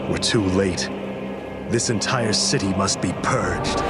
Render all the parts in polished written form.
We're too late. This entire city must be purged.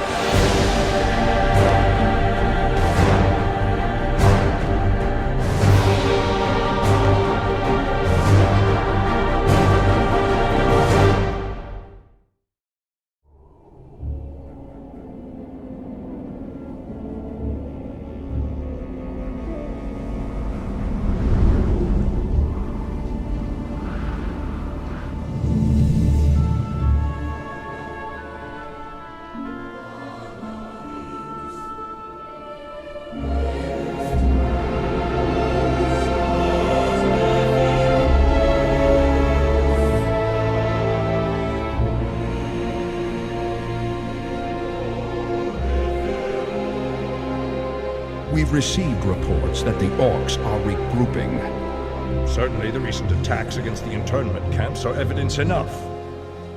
We've received reports that the orcs are regrouping. Certainly the recent attacks against the internment camps are evidence enough.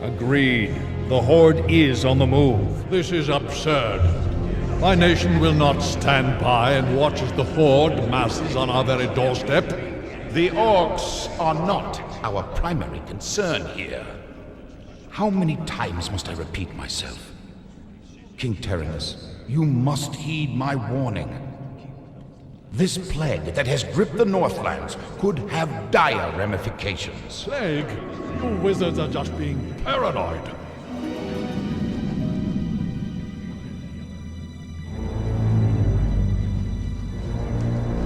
Agreed. The Horde is on the move. This is absurd. My nation will not stand by and watch as the Horde masses on our very doorstep. The orcs are not our primary concern here. How many times must I repeat myself? King Tyrannus, you must heed my warning. This plague that has gripped the Northlands could have dire ramifications. Plague? You wizards are just being paranoid.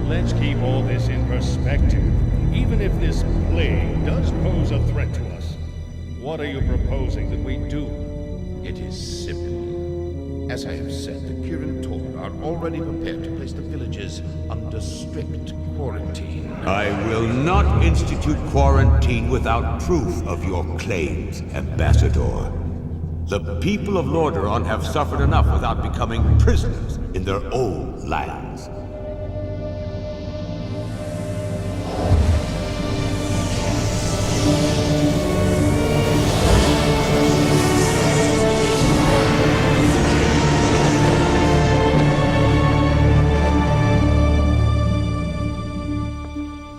Let's keep all this in perspective. Even if this plague does pose a threat to us, what are you proposing that we do? It is simple. As I have said, the Kirin Tor are already prepared to place the villages under strict quarantine. I will not institute quarantine without proof of your claims, Ambassador. The people of Lordaeron have suffered enough without becoming prisoners in their own lands.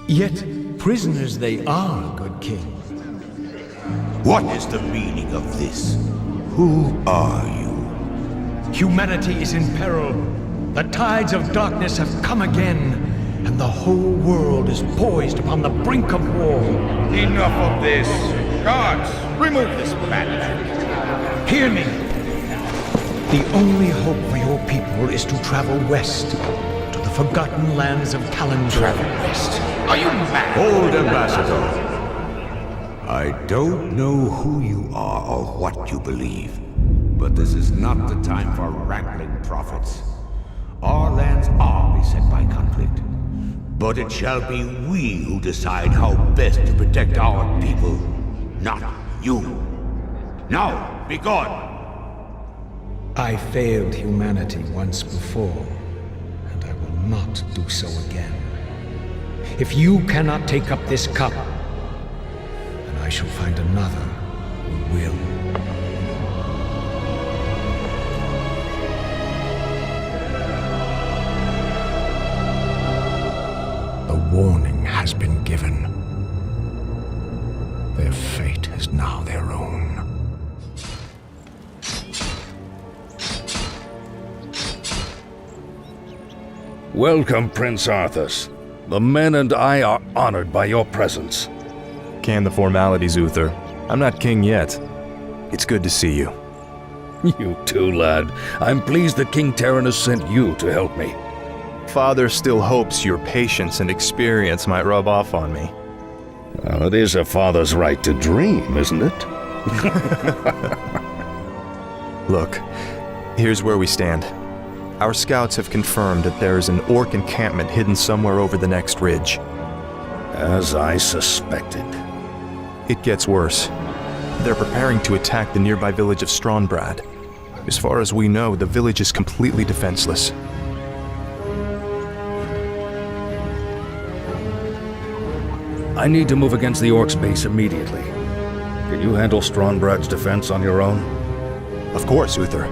Yet prisoners they are, good king. What is the meaning of this? Who are you? Humanity is in peril. The tides of darkness have come again, and the whole world is poised upon the brink of war. Enough of this! Guards, remove this madman! Hear me! The only hope for your people is to travel west, to the forgotten lands of Kalandor. Travel west? Are you mad? Hold, Ambassador. I don't know who you are or what you believe, but this is not the time for wrangling prophets. Our lands are beset by conflict, but it shall be we who decide how best to protect our people, not you. Now, be gone! I failed humanity once before, and I will not do so again. If you cannot take up this cup, then I shall find another who will. The warning has been given. Their fate is now their own. Welcome, Prince Arthas. The men and I are honored by your presence. Can the formalities, Uther. I'm not king yet. It's good to see you. You too, lad. I'm pleased that King Tyrannus sent you to help me. Father still hopes your patience and experience might rub off on me. Well, it is a father's right to dream, isn't it? Look, here's where we stand. Our scouts have confirmed that there is an orc encampment hidden somewhere over the next ridge. As I suspected. It gets worse. They're preparing to attack the nearby village of Stronbrad. As far as we know, the village is completely defenseless. I need to move against the orcs' base immediately. Can you handle Stronbrad's defense on your own? Of course, Uther.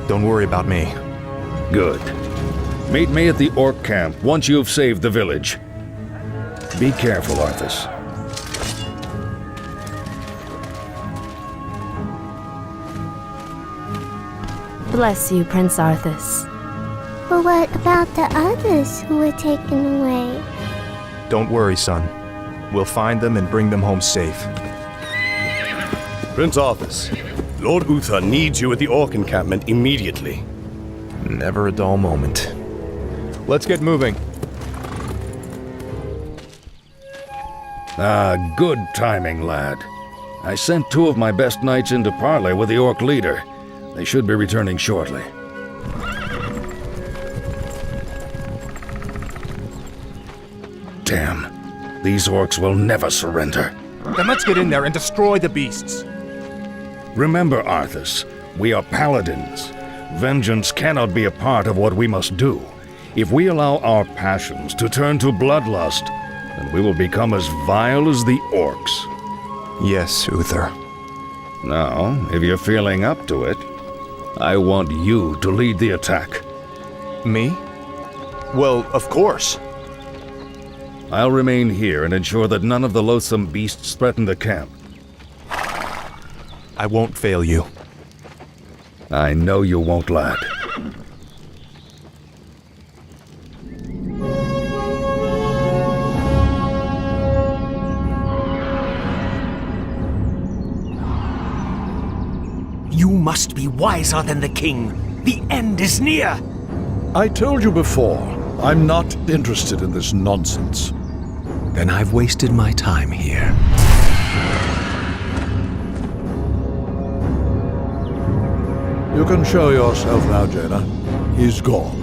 Don't worry about me. Good. Meet me at the orc camp once you've saved the village. Be careful, Arthas. Bless you, Prince Arthas. But what about the others who were taken away? Don't worry, son. We'll find them and bring them home safe. Prince Arthas, Lord Uther needs you at the Orc encampment immediately. Never a dull moment. Let's get moving. Ah, good timing, lad. I sent 2 of my best knights into parley with the Orc leader. They should be returning shortly. Damn. These Orcs will never surrender. Then let's get in there and destroy the beasts. Remember, Arthas, we are paladins. Vengeance cannot be a part of what we must do. If we allow our passions to turn to bloodlust, then we will become as vile as the Orcs. Yes, Uther. Now, if you're feeling up to it, I want you to lead the attack. Me? Well, of course. I'll remain here and ensure that none of the loathsome beasts threaten the camp. I won't fail you. I know you won't, lad. You must be wiser than the king. The end is near. I told you before, I'm not interested in this nonsense. Then I've wasted my time here. You can show yourself now, Jaina. He's gone.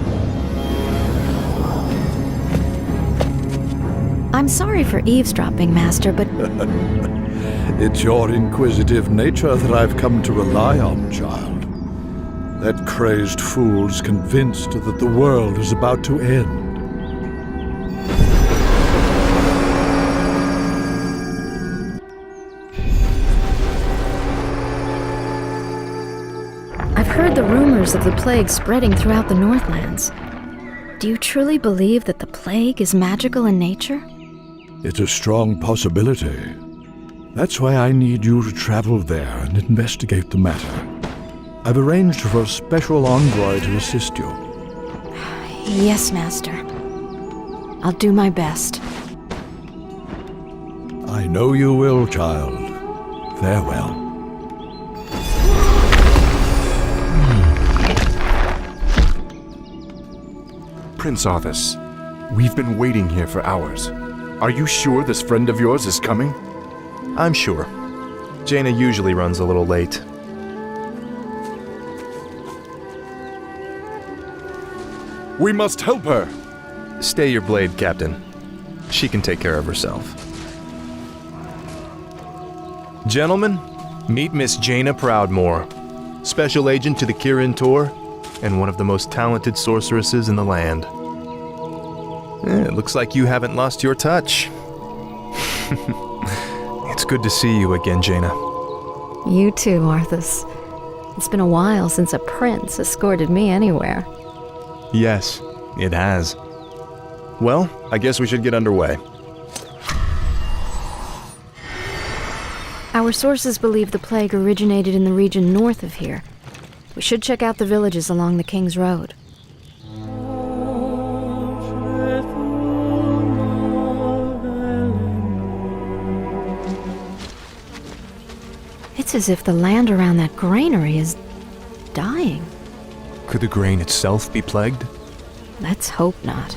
I'm sorry for eavesdropping, Master, but It's your inquisitive nature that I've come to rely on, child. That crazed fool's convinced that the world is about to end. I've heard the rumors of the plague spreading throughout the Northlands. Do you truly believe that the plague is magical in nature? It's a strong possibility. That's why I need you to travel there and investigate the matter. I've arranged for a special envoy to assist you. Yes, Master. I'll do my best. I know you will, child. Farewell. Prince Arthas, we've been waiting here for hours. Are you sure this friend of yours is coming? I'm sure. Jaina usually runs a little late. We must help her! Stay your blade, Captain. She can take care of herself. Gentlemen, meet Miss Jaina Proudmoore, Special Agent to the Kirin Tor, and one of the most talented sorceresses in the land. It looks like you haven't lost your touch. It's good to see you again, Jaina. You too, Arthas. It's been a while since a prince escorted me anywhere. Yes, it has. Well, I guess we should get underway. Our sources believe the plague originated in the region north of here. We should check out the villages along the King's Road. It's as if the land around that granary is dying. Could the grain itself be plagued? Let's hope not.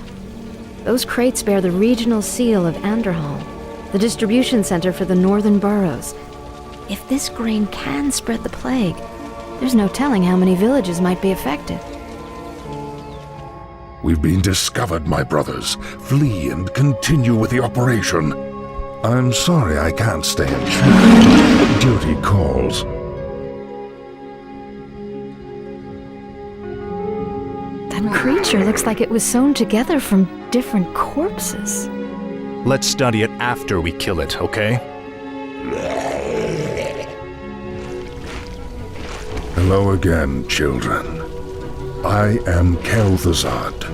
Those crates bear the regional seal of Anderholm, the distribution center for the northern boroughs. If this grain can spread the plague, there's no telling how many villages might be affected. We've been discovered, my brothers. Flee and continue with the operation. I'm sorry I can't stay and chat. Duty calls. That creature looks like it was sewn together from different corpses. Let's study it after we kill it, okay? Hello again, children. I am Kel'Thuzad,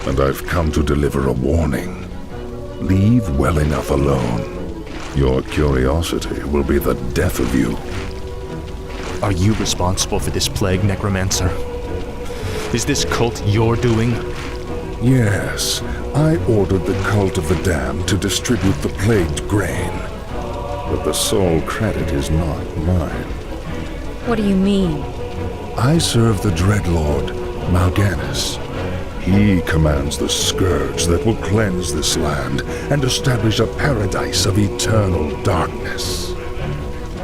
and I've come to deliver a warning. Leave well enough alone. Your curiosity will be the death of you. Are you responsible for this plague, Necromancer? Is this cult your doing? Yes, I ordered the Cult of the Damned to distribute the plagued grain. But the sole credit is not mine. What do you mean? I serve the Dreadlord, Mal'Ganis. He commands the scourge that will cleanse this land and establish a paradise of eternal darkness.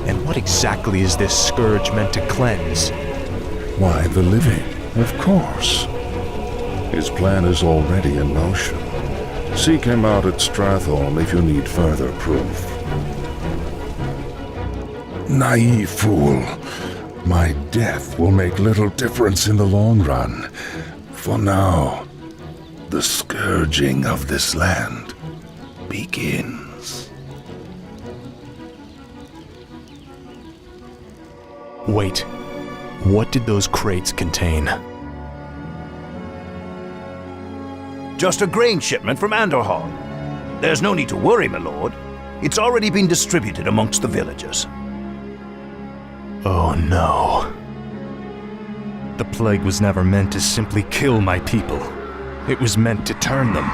And what exactly is this scourge meant to cleanse? Why, the living, of course. His plan is already in motion. Seek him out at Stratholme if you need further proof. Naive fool. My death will make little difference in the long run. For now, the scourging of this land begins. Wait, what did those crates contain? Just a grain shipment from Andorhal. There's no need to worry, my lord. It's already been distributed amongst the villagers. Oh no. The plague was never meant to simply kill my people. It was meant to turn them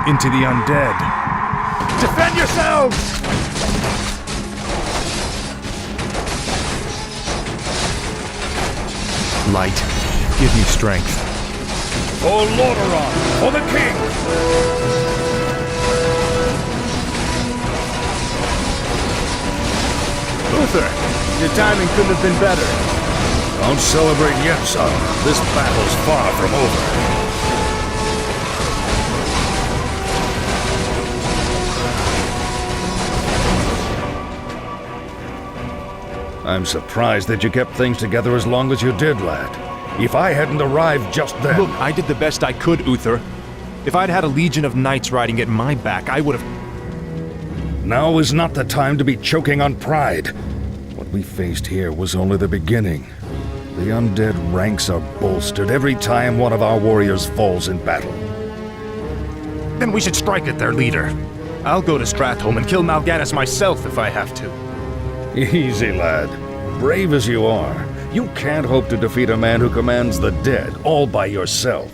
into the undead. Defend yourselves! Light, give me strength. For Lordaeron, for the king! Uther, your timing couldn't have been better. Don't celebrate yet, son. This battle's far from over. I'm surprised that you kept things together as long as you did, lad. If I hadn't arrived just then... Look, I did the best I could, Uther. If I'd had a legion of knights riding at my back, I would have... Now is not the time to be choking on pride. What we faced here was only the beginning. The undead ranks are bolstered every time one of our warriors falls in battle. Then we should strike at their leader. I'll go to Stratholme and kill Mal'Ganis myself if I have to. Easy, lad. Brave as you are, you can't hope to defeat a man who commands the dead all by yourself.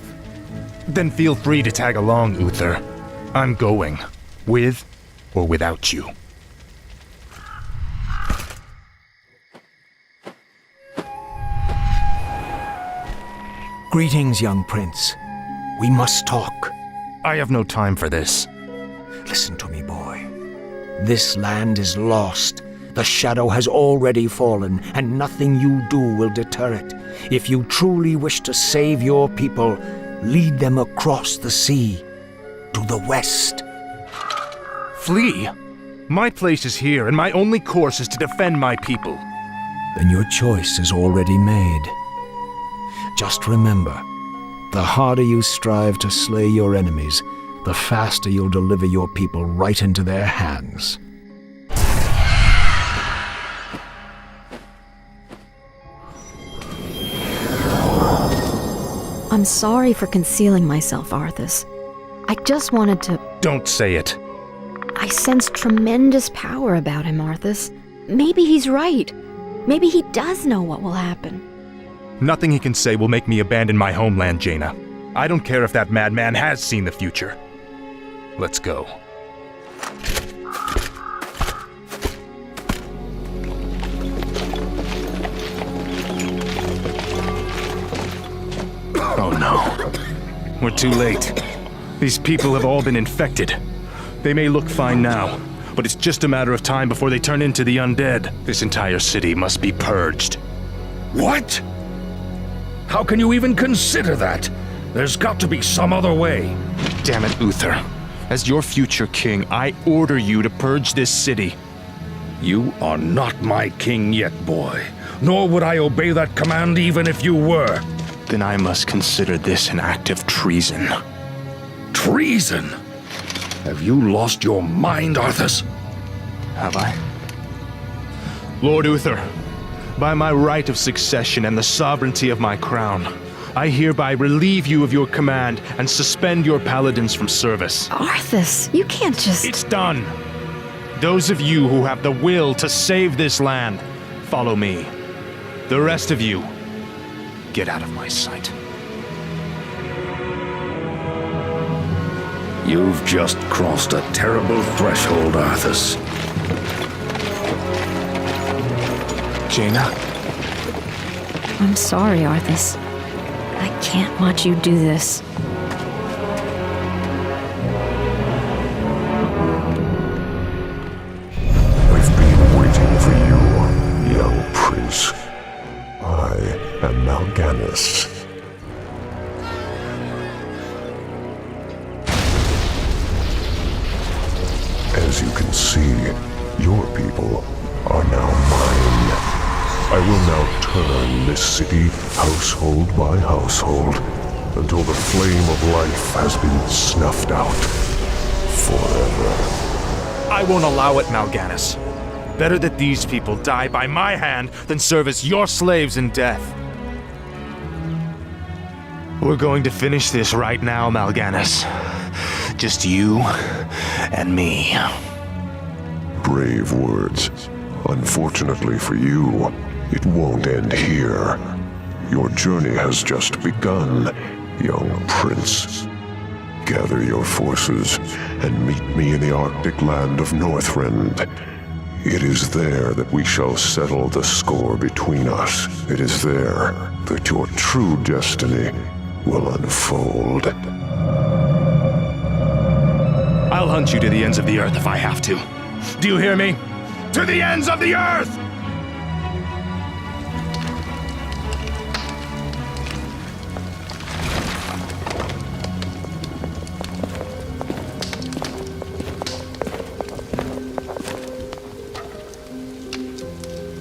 Then feel free to tag along, Uther. I'm going. With or without you. Greetings, young prince. We must talk. I have no time for this. Listen to me, boy. This land is lost. The shadow has already fallen, and nothing you do will deter it. If you truly wish to save your people, lead them across the sea, to the west. Flee? My place is here, and my only course is to defend my people. Then your choice is already made. Just remember, the harder you strive to slay your enemies, the faster you'll deliver your people right into their hands. I'm sorry for concealing myself, Arthas. I just wanted to... Don't say it. I sense tremendous power about him, Arthas. Maybe he's right. Maybe he does know what will happen. Nothing he can say will make me abandon my homeland, Jaina. I don't care if that madman has seen the future. Let's go. Oh no. We're too late. These people have all been infected. They may look fine now, but it's just a matter of time before they turn into the undead. This entire city must be purged. What? How can you even consider that? There's got to be some other way. Damn it, Uther. As your future king, I order you to purge this city. You are not my king yet, boy. Nor would I obey that command even if you were. Then I must consider this an act of treason. Treason? Have you lost your mind, Arthas? Have I? Lord Uther, by my right of succession and the sovereignty of my crown, I hereby relieve you of your command and suspend your paladins from service. Arthas, you can't just... It's done. Those of you who have the will to save this land, follow me. The rest of you, get out of my sight. You've just crossed a terrible threshold, Arthas. Jaina? I'm sorry, Arthas. I can't watch you do this. I've been waiting for you, young prince. I am Mal'Ganis. As you can see, your people are now mine. I will now turn this city household by household until the flame of life has been snuffed out forever. I won't allow it, Mal'Ganis. Better that these people die by my hand than serve as your slaves in death. We're going to finish this right now, Mal'Ganis. Just you and me. Brave words. Unfortunately for you, it won't end here. Your journey has just begun, young prince. Gather your forces and meet me in the Arctic land of Northrend. It is there that we shall settle the score between us. It is there that your true destiny will unfold. I'll hunt you to the ends of the earth if I have to. Do you hear me? To the ends of the earth!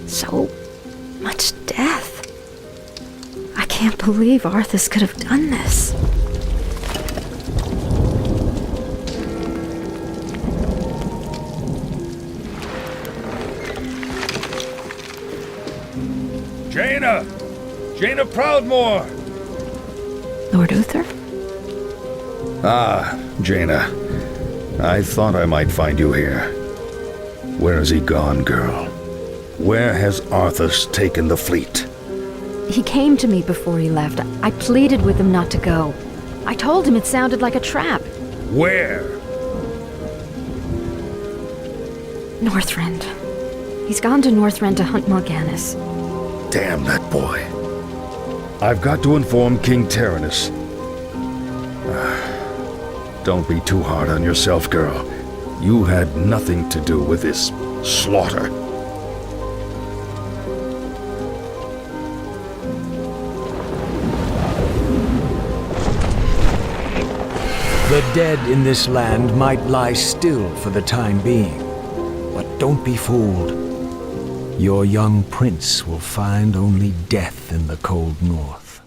So much death. I can't believe Arthas could have done this. Jaina! Jaina Proudmoore! Lord Uther? Ah, Jaina. I thought I might find you here. Where has he gone, girl? Where has Arthas taken the fleet? He came to me before he left. I pleaded with him not to go. I told him it sounded like a trap. Where? Northrend. He's gone to Northrend to hunt Mal'Ganis. Damn that boy. I've got to inform King Tyrannus. Don't be too hard on yourself, girl. You had nothing to do with this slaughter. The dead in this land might lie still for the time being, but don't be fooled. Your young prince will find only death in the cold north.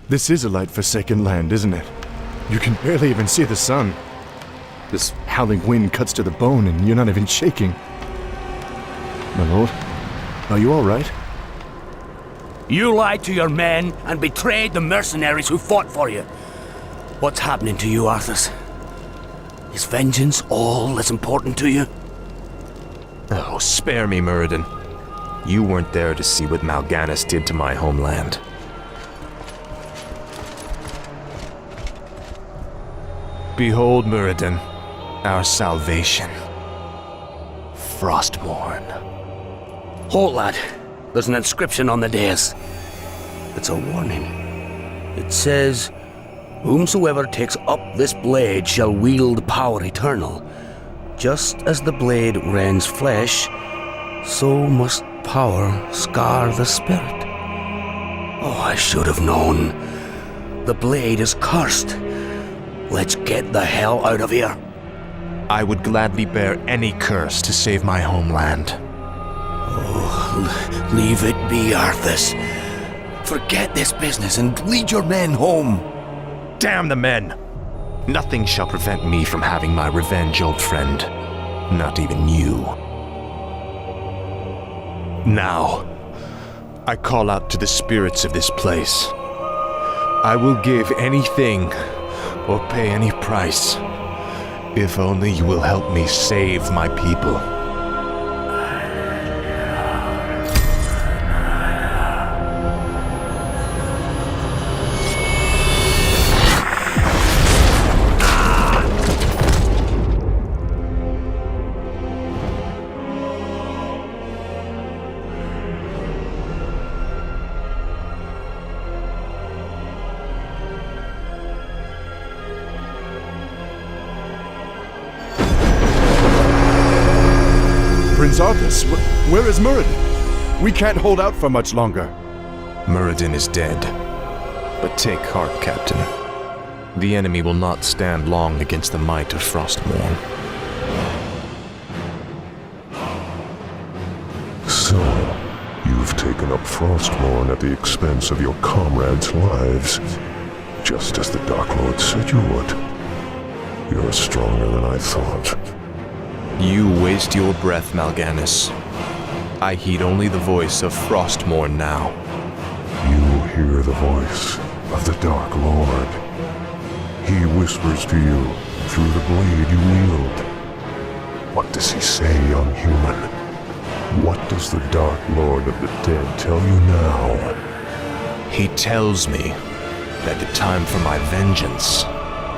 This is a light-forsaken land, isn't it? You can barely even see the sun. This howling wind cuts to the bone and you're not even shaking. My lord, are you all right? You lied to your men and betrayed the mercenaries who fought for you. What's happening to you, Arthas? Is vengeance all that's important to you? Oh, spare me, Muradin. You weren't there to see what Mal'Ganis did to my homeland. Behold, Muradin, our salvation. Frostmourne. Halt, lad. There's an inscription on the dais. It's a warning. It says, "Whomsoever takes up this blade shall wield power eternal. Just as the blade rends flesh, so must power scar the spirit." Oh, I should have known. The blade is cursed. Let's get the hell out of here. I would gladly bear any curse to save my homeland. Oh, leave it be, Arthas. Forget this business and lead your men home. Damn the men! Nothing shall prevent me from having my revenge, old friend. Not even you. Now, I call out to the spirits of this place. I will give anything or pay any price, if only you will help me save my people. Prince Arthas, where is Muradin? We can't hold out for much longer. Muradin is dead. But take heart, Captain. The enemy will not stand long against the might of Frostmourne. So, you've taken up Frostmourne at the expense of your comrades' lives, just as the Dark Lord said you would. You're stronger than I thought. You waste your breath, Mal'Ganis. I heed only the voice of Frostmourne now. You hear the voice of the Dark Lord. He whispers to you through the blade you wield. What does he say, young human? What does the Dark Lord of the Dead tell you now? He tells me that the time for my vengeance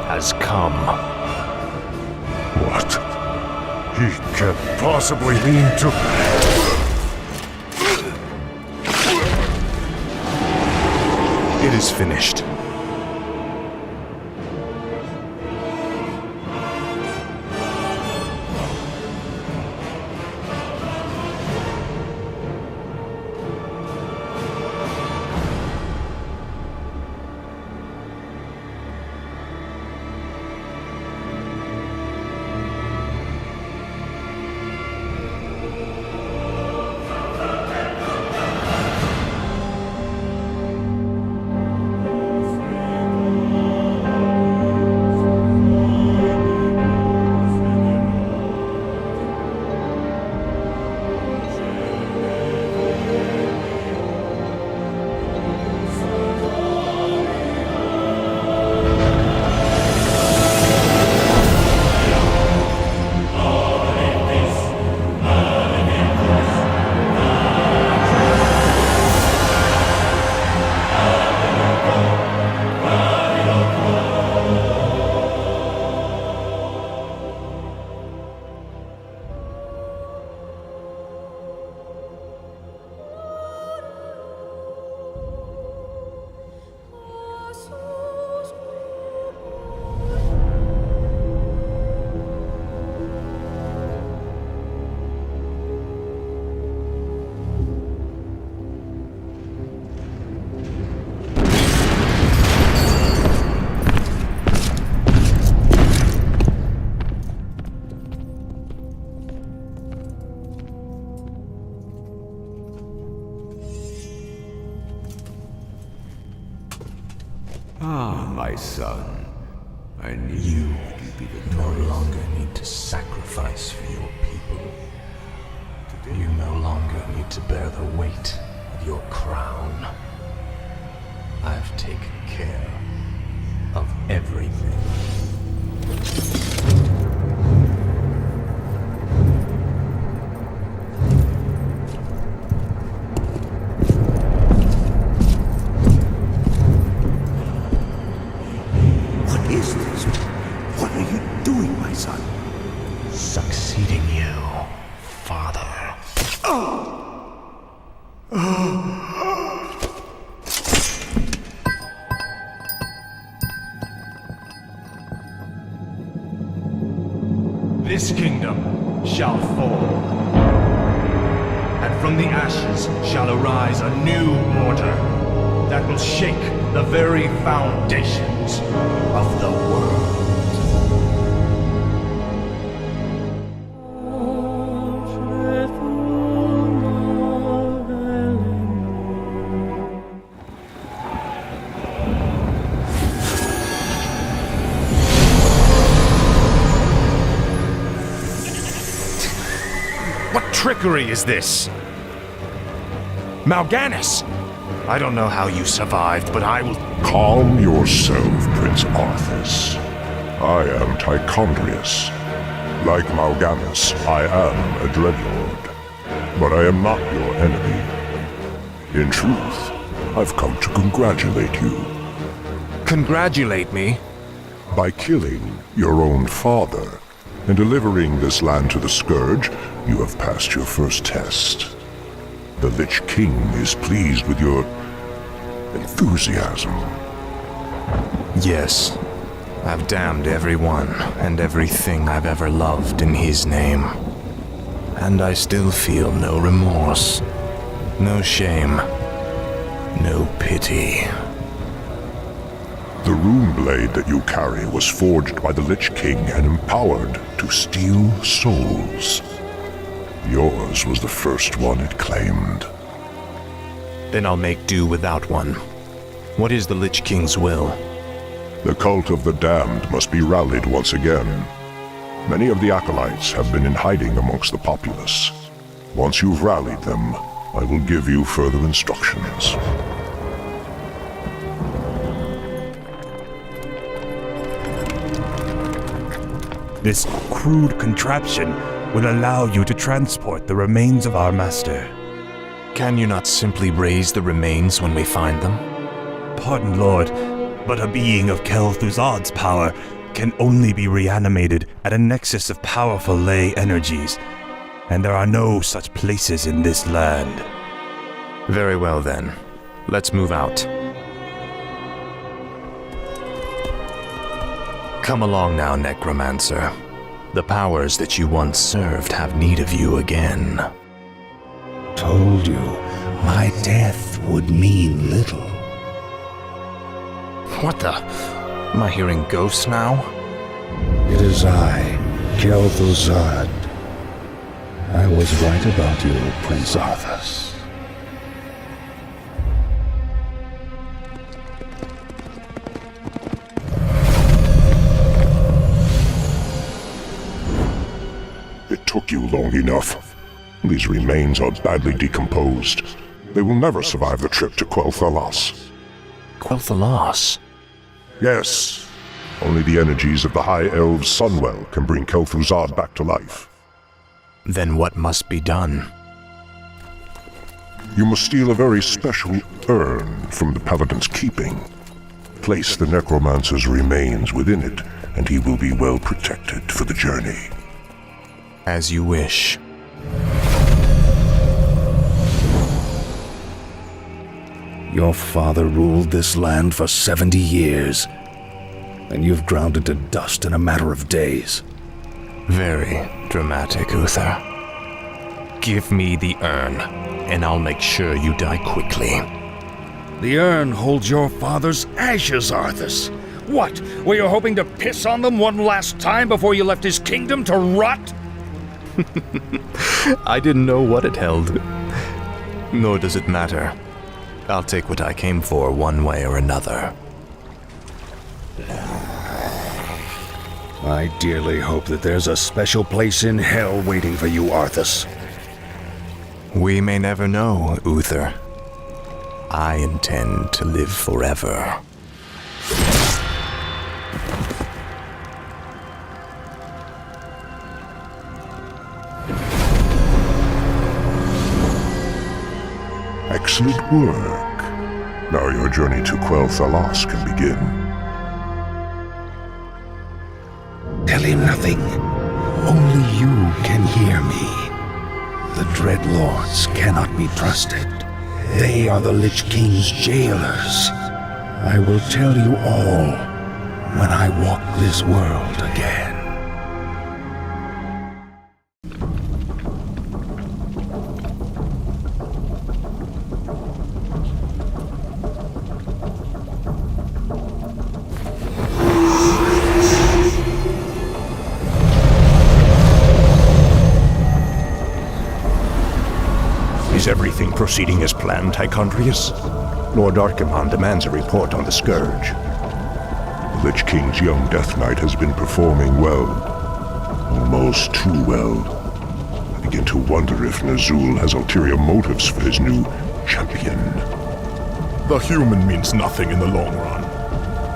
has come. What? He can't possibly mean to... It is finished. Ah, my son. I knew you would be victorious. No longer need to sacrifice for your people. You no longer need to bear the weight of your crown. I've taken care of everything. What is this? What are you doing, my son? Succeeding you, father. This kingdom shall fall, and from the ashes shall arise a new order that will shake the very foundations of the world. What trickery is this? Mal'Ganis! I don't know how you survived, but I will... Calm yourself, Prince Arthas. I am Tichondrius. Like Mal'Ganis, I am a Dreadlord. But I am not your enemy. In truth, I've come to congratulate you. Congratulate me? By killing your own father and delivering this land to the Scourge, you have passed your first test. The Lich King is pleased with your enthusiasm. Yes. I've damned everyone and everything I've ever loved in his name. And I still feel no remorse, no shame, no pity. The rune blade that you carry was forged by the Lich King and empowered to steal souls. Yours was the first one it claimed. Then I'll make do without one. What is the Lich King's will? The cult of the damned must be rallied once again. Many of the acolytes have been in hiding amongst the populace. Once you've rallied them, I will give you further instructions. This crude contraption will allow you to transport the remains of our master. Can you not simply raise the remains when we find them? Pardon, Lord, but a being of Kel'Thuzad's power can only be reanimated at a nexus of powerful ley energies, and there are no such places in this land. Very well then. Let's move out. Come along now, Necromancer. The powers that you once served have need of you again. Told you, my death would mean little. What the? Am I hearing ghosts now? It is I, Kel'Thuzad. I was right about you, Prince Arthas. It took you long enough. These remains are badly decomposed. They will never survive the trip to Quel'Thalas. Quel'Thalas? Yes. Only the energies of the High Elves' Sunwell can bring Kel'Thuzad back to life. Then what must be done? You must steal a very special urn from the Paladin's keeping. Place the Necromancer's remains within it, and he will be well protected for the journey. As you wish. Your father ruled this land for 70 years, and you've ground it to dust in a matter of days. Very dramatic, Uther. Give me the urn, and I'll make sure you die quickly. The urn holds your father's ashes, Arthas. What? Were you hoping to piss on them one last time before you left his kingdom to rot? I didn't know what it held. Nor does it matter. I'll take what I came for one way or another. I dearly hope that there's a special place in hell waiting for you, Arthas. We may never know, Uther. I intend to live forever. Excellent work. Now your journey to Quel'Thalas can begin. Tell him nothing. Only you can hear me. The Dreadlords cannot be trusted. They are the Lich King's jailers. I will tell you all when I walk this world again. Is everything proceeding as planned, Tychondrius? Lord Archimonde demands a report on the Scourge. The Lich King's young Death Knight has been performing well. Almost too well. I begin to wonder if Ner'zhul has ulterior motives for his new champion. The human means nothing in the long run.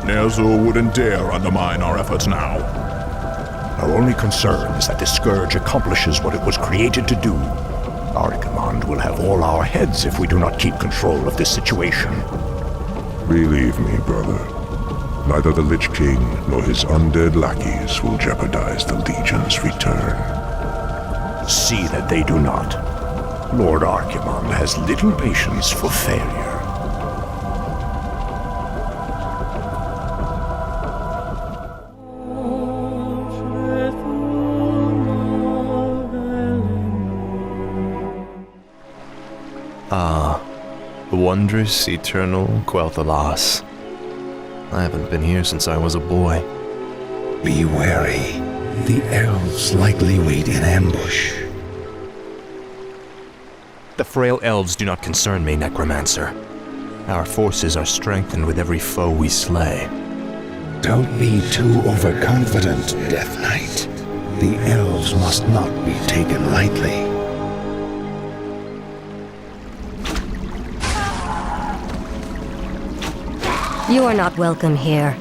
Ner'zhul wouldn't dare undermine our efforts now. Our only concern is that the Scourge accomplishes what it was created to do. Archimonde will have all our heads if we do not keep control of this situation. Believe me, brother. Neither the Lich King nor his undead lackeys will jeopardize the Legion's return. See that they do not. Lord Archimonde has little patience for failure. wondrous, eternal Quel'Thalas. I haven't been here since I was a boy. Be wary. The elves likely wait in ambush. The frail elves do not concern me, Necromancer. Our forces are strengthened with every foe we slay. Don't be too overconfident, Death Knight. The elves must not be taken lightly. You are not welcome here.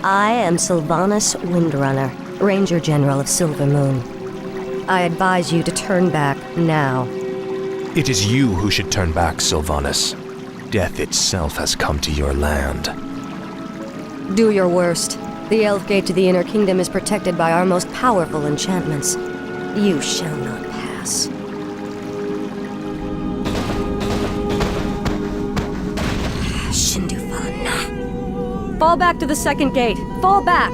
I am Sylvanas Windrunner, Ranger General of Silvermoon. I advise you to turn back now. It is you who should turn back, Sylvanas. Death itself has come to your land. Do your worst. The Elf Gate to the Inner Kingdom is protected by our most powerful enchantments. You shall not pass. Fall back to the second gate. Fall back!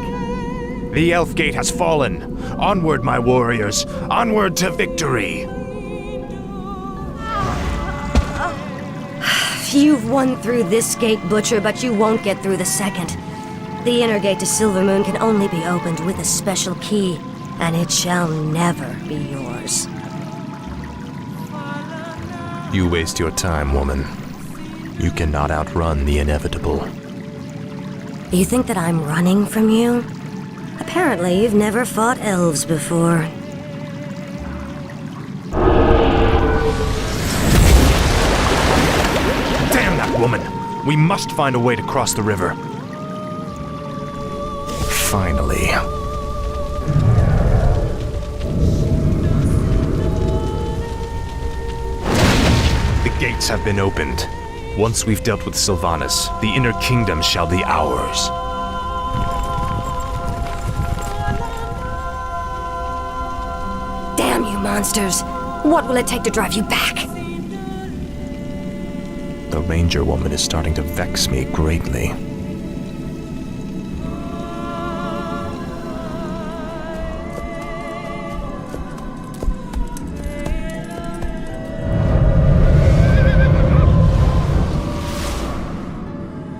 The Elf Gate has fallen. Onward, my warriors. Onward to victory. You've won through this gate, Butcher, but you won't get through the second. The inner gate to Silvermoon can only be opened with a special key, and it shall never be yours. You waste your time, woman. You cannot outrun the inevitable. You think that I'm running from you? Apparently, you've never fought elves before. Damn that woman! We must find a way to cross the river. Finally. The gates have been opened. Once we've dealt with Sylvanas, the Inner Kingdom shall be ours. Damn you monsters! What will it take to drive you back? The Ranger woman is starting to vex me greatly.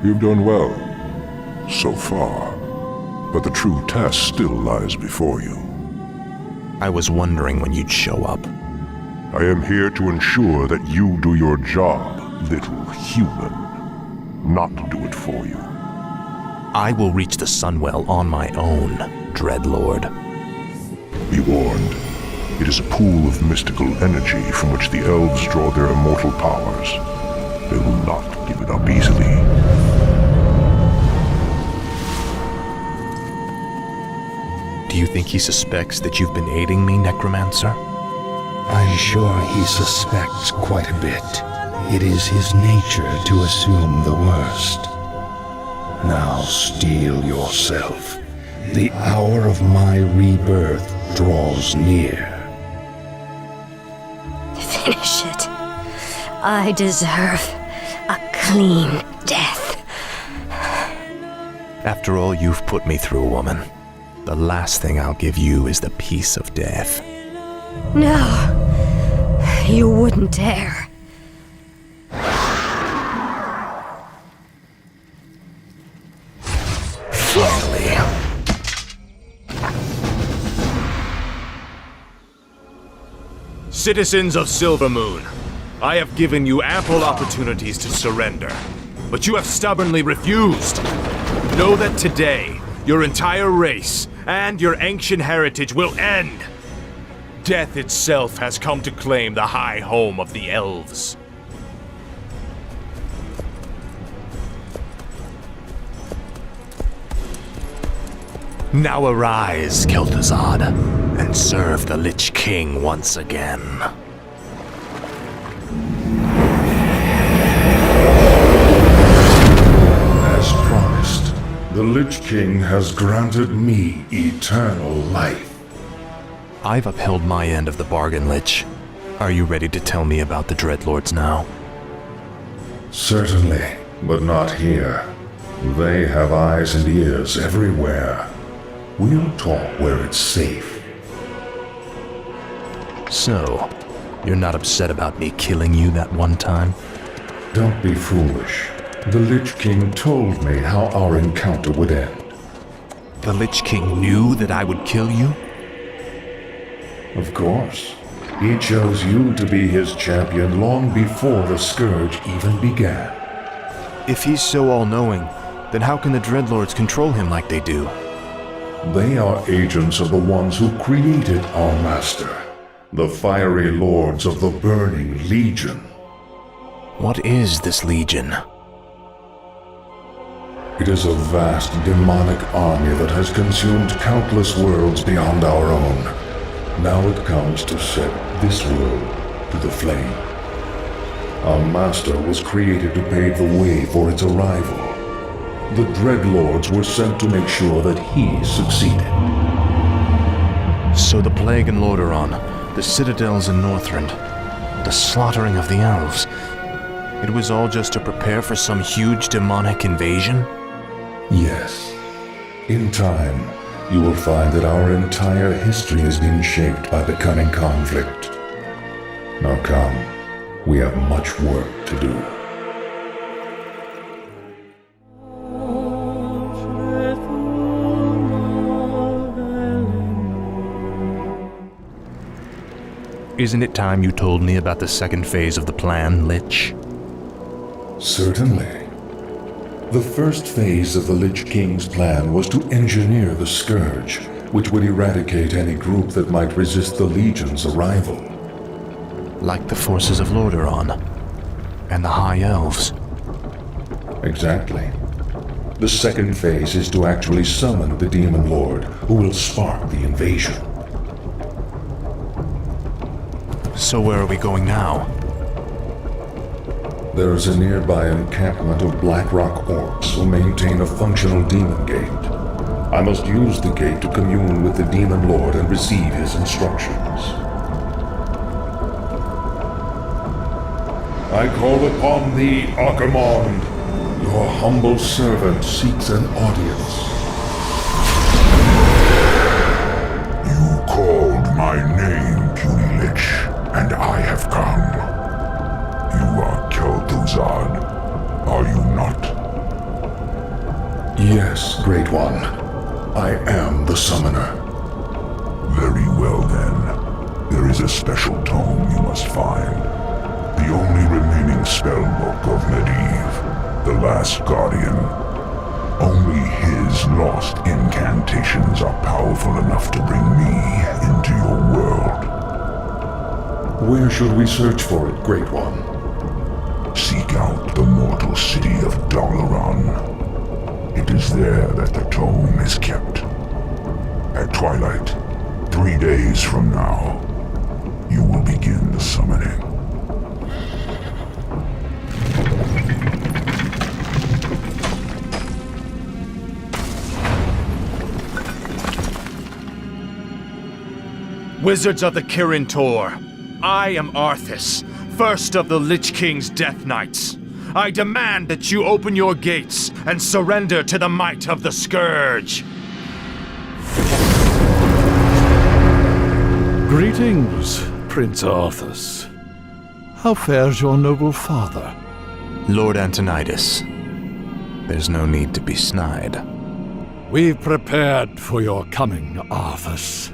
You've done well, so far. But the true test still lies before you. I was wondering when you'd show up. I am here to ensure that you do your job, little human. Not to do it for you. I will reach the Sunwell on my own, Dreadlord. Be warned. It is a pool of mystical energy from which the elves draw their immortal powers. They will not give it up easily. Do you think he suspects that you've been aiding me, Necromancer? I'm sure he suspects quite a bit. It is his nature to assume the worst. Now steel yourself. The hour of my rebirth draws near. Finish it. I deserve a clean death. After all you've put me through, woman, the last thing I'll give you is the peace of death. No, you wouldn't dare. Finally. Citizens of Silvermoon, I have given you ample opportunities to surrender, but you have stubbornly refused. Know that today, your entire race and your ancient heritage will end. Death itself has come to claim the high home of the elves. Now arise, Kel'Thuzad, and serve the Lich King once again. As promised, the Lich King has granted me eternal life. I've upheld my end of the bargain, Lich. Are you ready to tell me about the Dreadlords now? Certainly, but not here. They have eyes and ears everywhere. We'll talk where it's safe. So, you're not upset about me killing you that one time? Don't be foolish. The Lich King told me how our encounter would end. The Lich King knew that I would kill you? Of course. He chose you to be his champion long before the Scourge even began. If he's so all-knowing, then how can the Dreadlords control him like they do? They are agents of the ones who created our master, the fiery lords of the Burning Legion. What is this Legion? It is a vast demonic army that has consumed countless worlds beyond our own. Now it comes to set this world to the flame. Our master was created to pave the way for its arrival. The Dreadlords were sent to make sure that he succeeded. So the Plague in Lordaeron, the citadels in Northrend, the slaughtering of the elves, it was all just to prepare for some huge demonic invasion? Yes. In time, you will find that our entire history has been shaped by the coming conflict. Now come, we have much work to do. Isn't it time you told me about the second phase of the plan, Lich? Certainly. The first phase of the Lich King's plan was to engineer the Scourge, which would eradicate any group that might resist the Legion's arrival. Like the forces of Lordaeron and the High Elves. Exactly. The second phase is to actually summon the Demon Lord, who will spark the invasion. So where are we going now? There is a nearby encampment of Blackrock orcs who maintain a functional demon gate. I must use the gate to commune with the Demon Lord and receive his instructions. I call upon thee, Archimonde. Your humble servant seeks an audience. You called my name, puny Lich, and I have come. You are Kel'Thuzad, are you not? Yes, Great One. I am the summoner. Very well then. There is a special tome you must find. The only remaining spellbook of Medivh, the Last Guardian. Only his lost incantations are powerful enough to bring me into your world. Where should we search for it, Great One? Seek out the mortal city of Dalaran. It is there that the tome is kept. At twilight, 3 days from now, you will begin the summoning. Wizards of the Kirin Tor, I am Arthas, first of the Lich King's Death Knights. I demand that you open your gates and surrender to the might of the Scourge. Greetings, Prince Arthas. How fares your noble father? Lord Antonidas, there's no need to be snide. We've prepared for your coming, Arthas.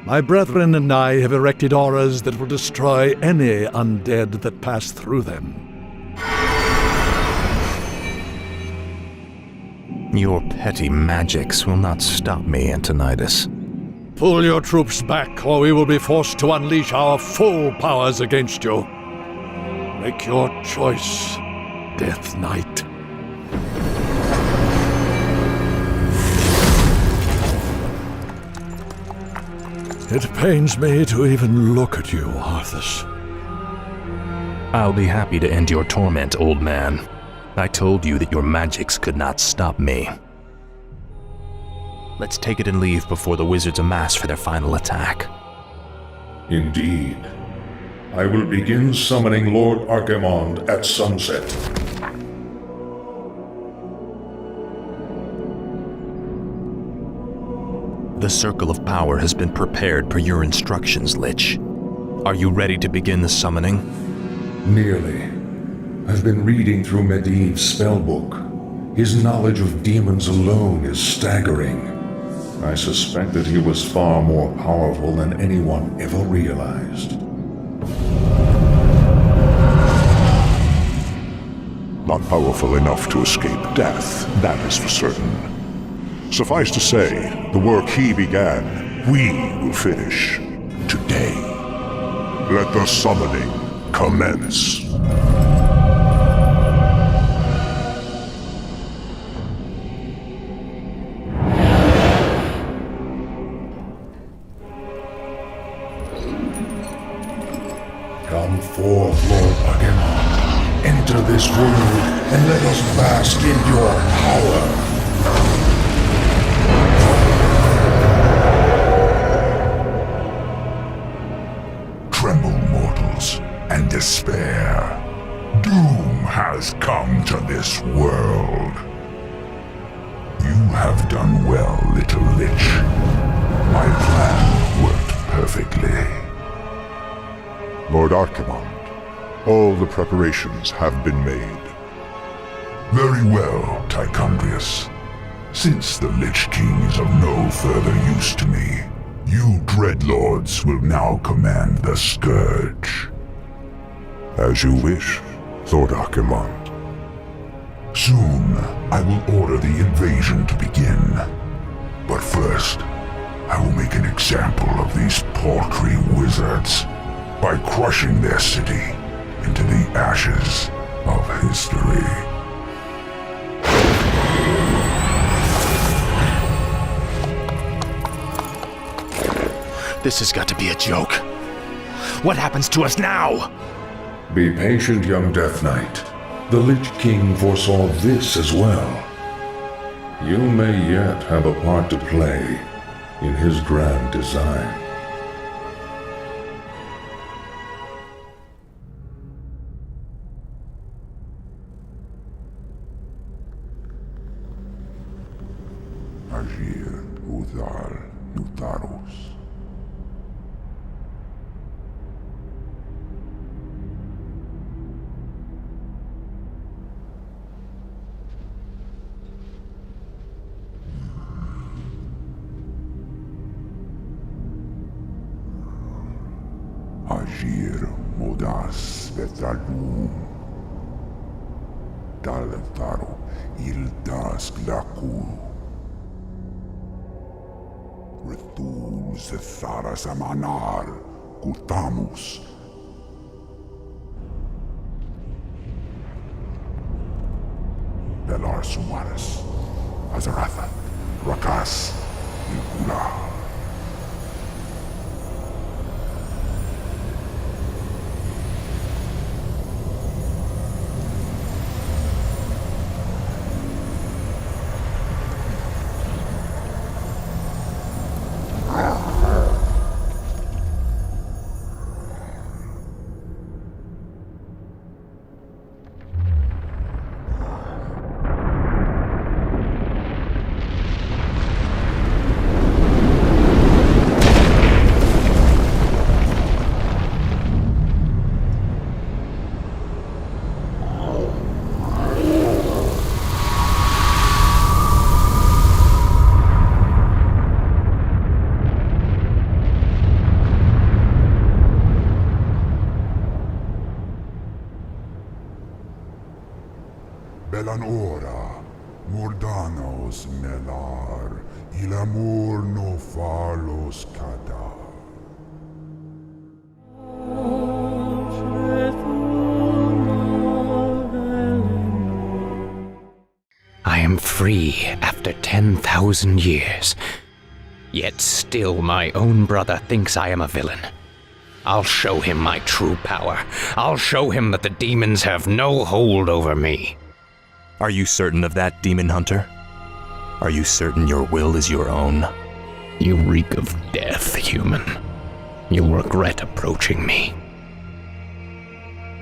My brethren and I have erected auras that will destroy any undead that pass through them. Your petty magics will not stop me, Antonidas. Pull your troops back, or we will be forced to unleash our full powers against you. Make your choice, Death Knight. It pains me to even look at you, Arthas. I'll be happy to end your torment, old man. I told you that your magics could not stop me. Let's take it and leave before the wizards amass for their final attack. Indeed. I will begin summoning Lord Archimonde at sunset. The Circle of Power has been prepared per your instructions, Lich. Are you ready to begin the summoning? Nearly. I've been reading through Medivh's spellbook. His knowledge of demons alone is staggering. I suspect that he was far more powerful than anyone ever realized. Not powerful enough to escape death, that is for certain. Suffice to say, the work he began, we will finish today. Let the summoning commence. Come forth, Lord Archimond. Enter this world, and let us bask in your power. Tremble, mortals, and despair. Doom has come to this world. You have done well, little Lich. My plan worked perfectly. Lord Archimond, all the preparations have been made. Very well, Tichondrius. Since the Lich King is of no further use to me, you Dreadlords will now command the Scourge. As you wish, Lord Archimond. Soon, I will order the invasion to begin. But first, I will make an example of these paltry wizards by crushing their city into the ashes of history. This has got to be a joke. What happens to us now? Be patient, young Death Knight. The Lich King foresaw this as well. You may yet have a part to play in his grand design. Agir, Udal, Nutarus. Agir, Modas, Vetalum. Dalentaro, Ildas, Glakuru. Retul Zethara Samanar, Kutamus. Belar Sumaris, Azaratha, Rakas, Ilkula. Belanora, Mordanos melar, il amor no falos cadar. I am free after 10,000 years. Yet still my own brother thinks I am a villain. I'll show him my true power. I'll show him that the demons have no hold over me. Are you certain of that, Demon Hunter? Are you certain your will is your own? You reek of death, human. You'll regret approaching me.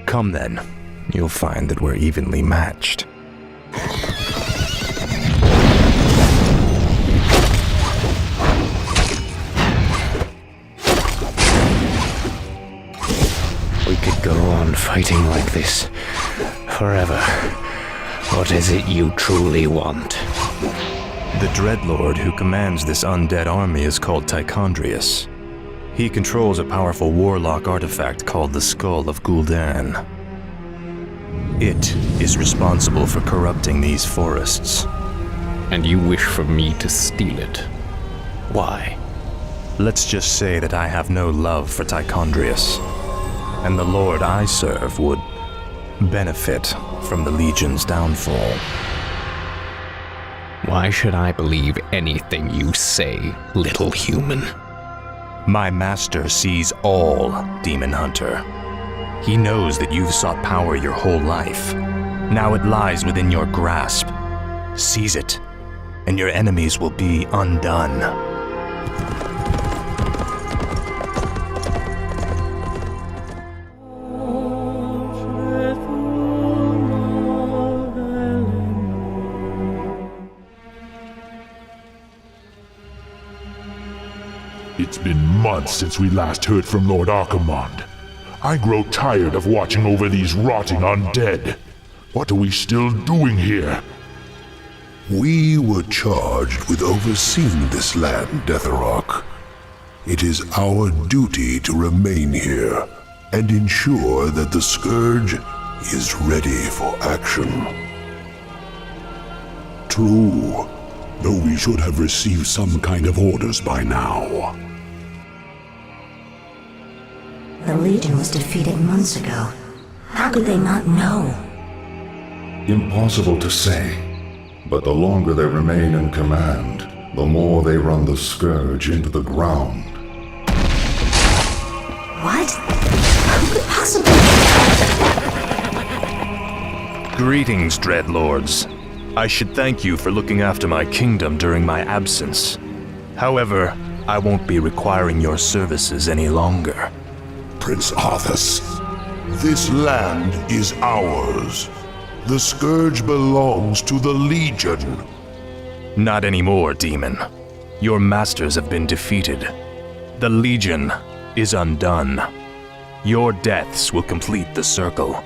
Come then. You'll find that we're evenly matched. We could go on fighting like this forever. What is it you truly want? The Dreadlord who commands this undead army is called Tichondrius. He controls a powerful warlock artifact called the Skull of Gul'dan. It is responsible for corrupting these forests. And you wish for me to steal it? Why? Let's just say that I have no love for Tichondrius, and the Lord I serve would benefit from the Legion's downfall. Why should I believe anything you say, little human? My master sees all, Demon Hunter. He knows that you've sought power your whole life. Now it lies within your grasp. Seize it, and your enemies will be undone. It's been months since we last heard from Lord Archimonde. I grow tired of watching over these rotting undead. What are we still doing here? We were charged with overseeing this land, Deatherrock. It is our duty to remain here and ensure that the Scourge is ready for action. True, though we should have received some kind of orders by now. The Legion was defeated months ago. How could they not know? Impossible to say, but the longer they remain in command, the more they run the Scourge into the ground. What? Who could possibly... Greetings, Dreadlords. I should thank you for looking after my kingdom during my absence. However, I won't be requiring your services any longer. Prince Arthas, this land is ours. The Scourge belongs to the Legion. Not anymore, Demon. Your masters have been defeated. The Legion is undone. Your deaths will complete the circle.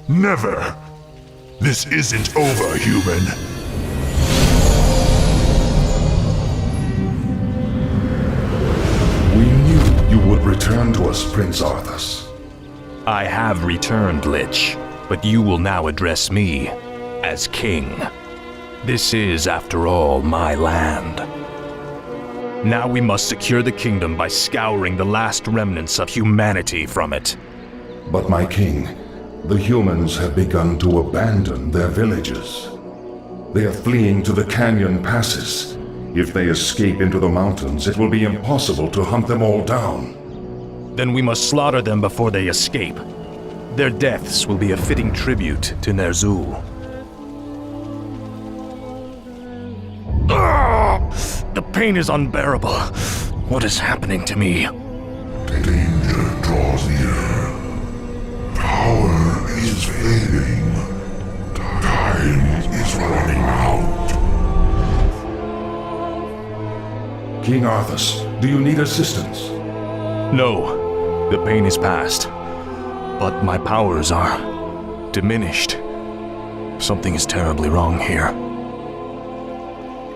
Never! This isn't over, human. We knew you would return to us, Prince Arthas. I have returned, Lich, but you will now address me as king. This is, after all, my land. Now we must secure the kingdom by scouring the last remnants of humanity from it. But my king, the humans have begun to abandon their villages. They are fleeing to the canyon passes. If they escape into the mountains, it will be impossible to hunt them all down. Then we must slaughter them before they escape. Their deaths will be a fitting tribute to Ner'zhul. The pain is unbearable. What is happening to me? Danger draws near. Power is fading. Time is running out. King Arthas, do you need assistance? No, the pain is past. But my powers are diminished. Something is terribly wrong here.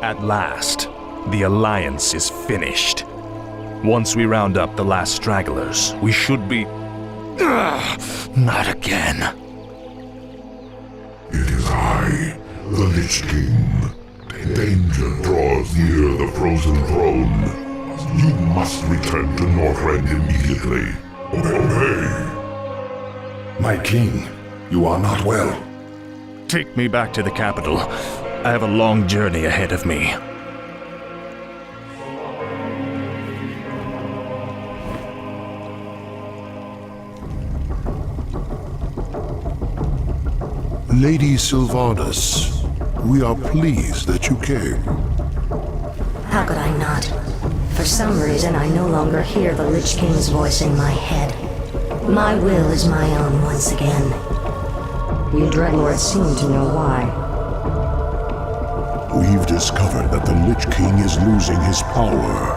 At last, the Alliance is finished. Once we round up the last stragglers, we should be... not again. It is I, the Lich King. Danger draws near the frozen throne. You must return to Northrend immediately. Obey. My king, you are not well. Take me back to the capital. I have a long journey ahead of me. Lady Sylvanas, we are pleased that you came. How could I not? For some reason, I no longer hear the Lich King's voice in my head. My will is my own once again. You Dreadlords seem to know why. We've discovered that the Lich King is losing his power.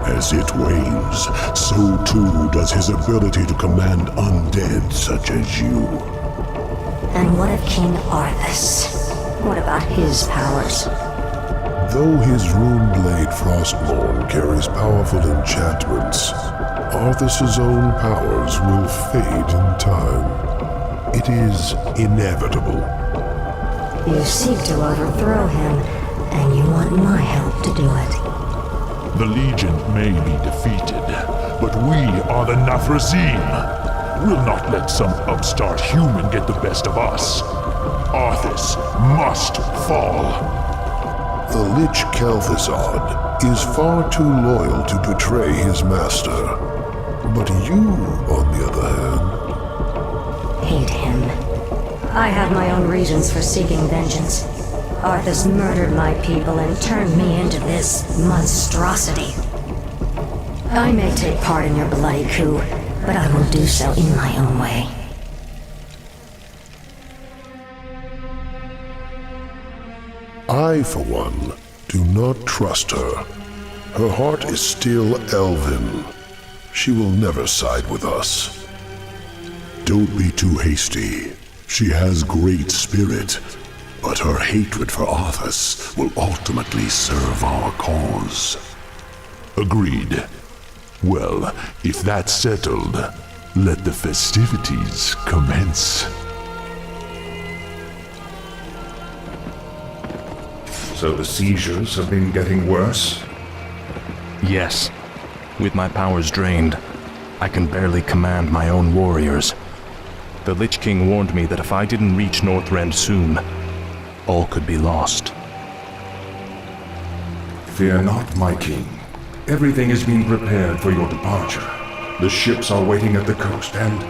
As it wanes, so too does his ability to command undead such as you. And what of King Arthas? What about his powers? Though his rune-blade Frostmourne carries powerful enchantments, Arthas's own powers will fade in time. It is inevitable. You seek to overthrow him, and you want my help to do it. The Legion may be defeated, but we are the Nathrazim. We'll not let some upstart human get the best of us. Arthas must fall. The Lich Kel'Thuzad is far too loyal to betray his master. But you, on the other hand... Hate him. I have my own reasons for seeking vengeance. Arthas murdered my people and turned me into this monstrosity. I may take part in your bloody coup, but I will do so in my own way. I, for one, do not trust her. Her heart is still elven. She will never side with us. Don't be too hasty. She has great spirit, but her hatred for Arthas will ultimately serve our cause. Agreed. Well, if that's settled, let the festivities commence. So the seizures have been getting worse? Yes. With my powers drained, I can barely command my own warriors. The Lich King warned me that if I didn't reach Northrend soon, all could be lost. Fear not, my king. Everything is being prepared for your departure. The ships are waiting at the coast, and...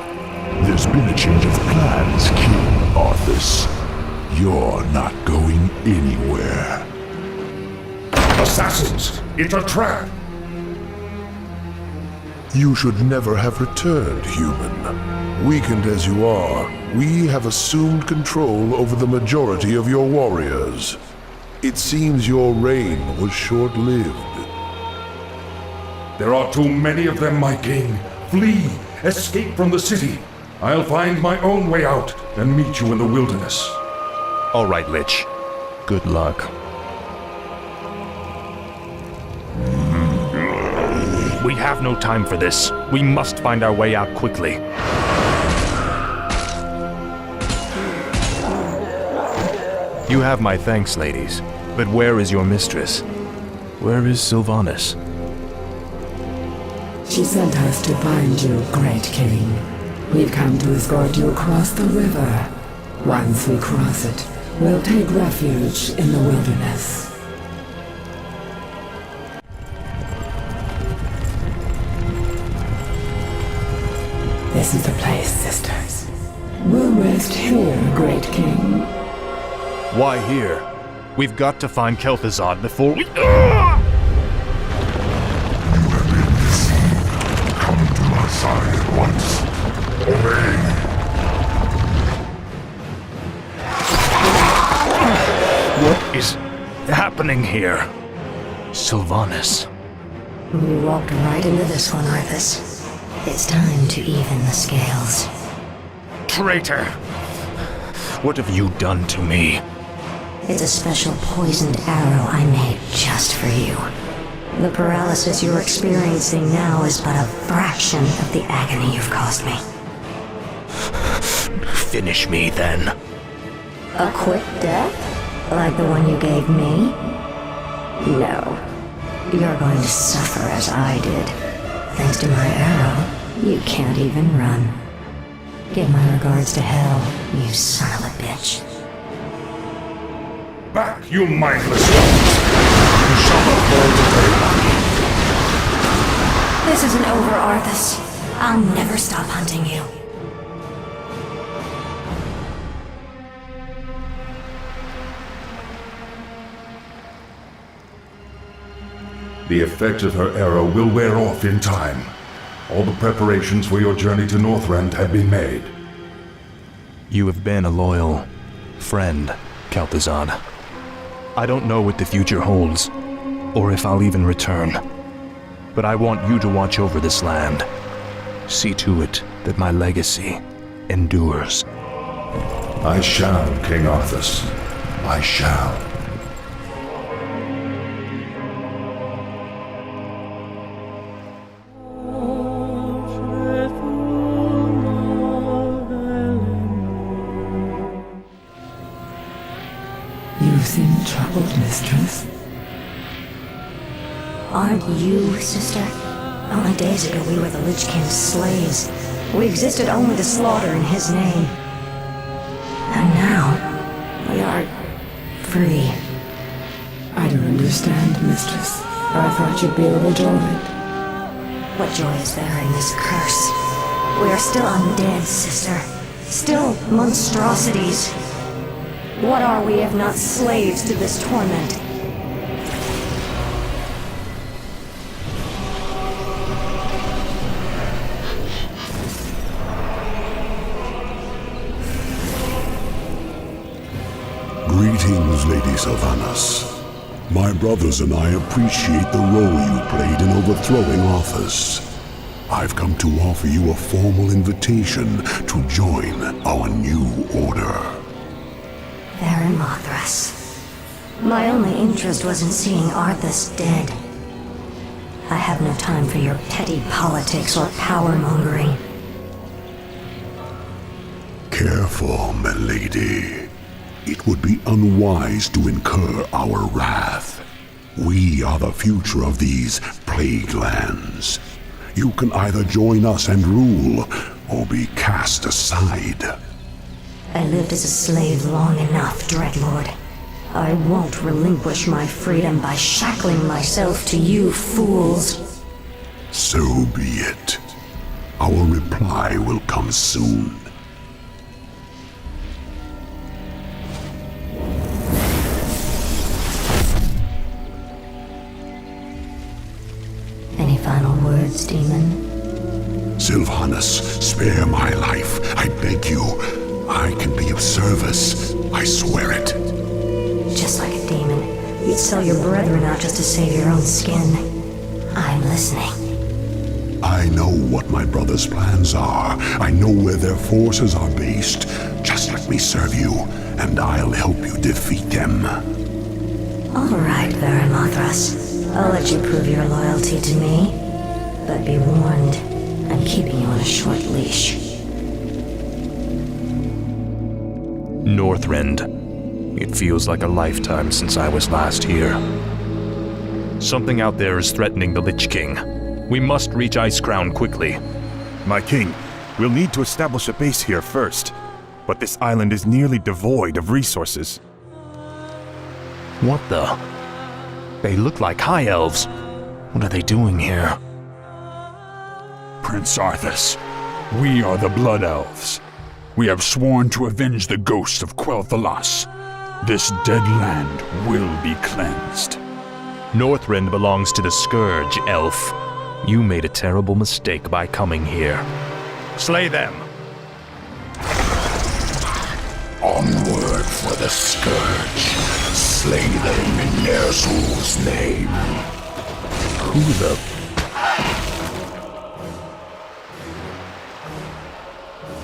There's been a change of plans, King Arthas. You're not going anywhere. Assassins! It's a trap! You should never have returned, human. Weakened as you are, we have assumed control over the majority of your warriors. It seems your reign was short-lived. There are too many of them, my king. Flee! Escape from the city! I'll find my own way out and meet you in the wilderness. All right, Lich. Good luck. We have no time for this. We must find our way out quickly. You have my thanks, ladies. But where is your mistress? Where is Sylvanas? She sent us to find you, great king. We've come to escort you across the river. Once we cross it, we'll take refuge in the wilderness. This is the place, sisters. We'll rest here, great king. Why here? We've got to find Kel'Thuzad before we... Come to my side at once. Obey. What is happening here? Sylvanas. You walked right into this one, Arthas. It's time to even the scales. Traitor! What have you done to me? It's a special poisoned arrow I made just for you. The paralysis you're experiencing now is but a fraction of the agony you've caused me. Finish me, then. A quick death? Like the one you gave me? No. You're going to suffer as I did. Thanks to my arrow, you can't even run. Give my regards to Hell, you son of a bitch. Back, you mindless ones! You shall not fall to pay. This isn't over, Arthas. I'll never stop hunting you. The effect of her arrow will wear off in time. All the preparations for your journey to Northrend have been made. You have been a loyal friend, Kel'Thuzad. I don't know what the future holds, or if I'll even return. But I want you to watch over this land. See to it that my legacy endures. I shall, King Arthas. I shall. You seem troubled, mistress. Aren't you, sister? Only days ago we were the Lich King's slaves. We existed only to slaughter in his name. And now, we are free. I don't understand, mistress. I thought you'd be overjoyed. What joy is there in this curse? We are still undead, sister. Still monstrosities. What are we if not slaves to this torment? Greetings, Lady Sylvanas. My brothers and I appreciate the role you played in overthrowing Arthas. I've come to offer you a formal invitation to join our new order. Baron Arthas. My only interest was in seeing Arthas dead. I have no time for your petty politics or power-mongering. Careful, my lady. It would be unwise to incur our wrath. We are the future of these plague lands. You can either join us and rule, or be cast aside. I lived as a slave long enough, Dreadlord. I won't relinquish my freedom by shackling myself to you fools. So be it. Our reply will come soon. Any final words, demon? Sylvanas, spare my life, I beg you. I can be of service, I swear it. Just like a demon, you'd sell your brethren out just to save your own skin. I'm listening. I know what my brother's plans are. I know where their forces are based. Just let me serve you, and I'll help you defeat them. All right, Baron Arthas. I'll let you prove your loyalty to me. But be warned, I'm keeping you on a short leash. Northrend. It feels like a lifetime since I was last here. Something out there is threatening the Lich King. We must reach Icecrown quickly. My king, we'll need to establish a base here first. But this island is nearly devoid of resources. What the? They look like high elves. What are they doing here? Prince Arthas, we are the Blood Elves. We have sworn to avenge the ghost of Quel'Thalas. This dead land will be cleansed. Northrend belongs to the Scourge, elf. You made a terrible mistake by coming here. Slay them! Onward for the Scourge. Slay them in Ner'zhul's name. Who the...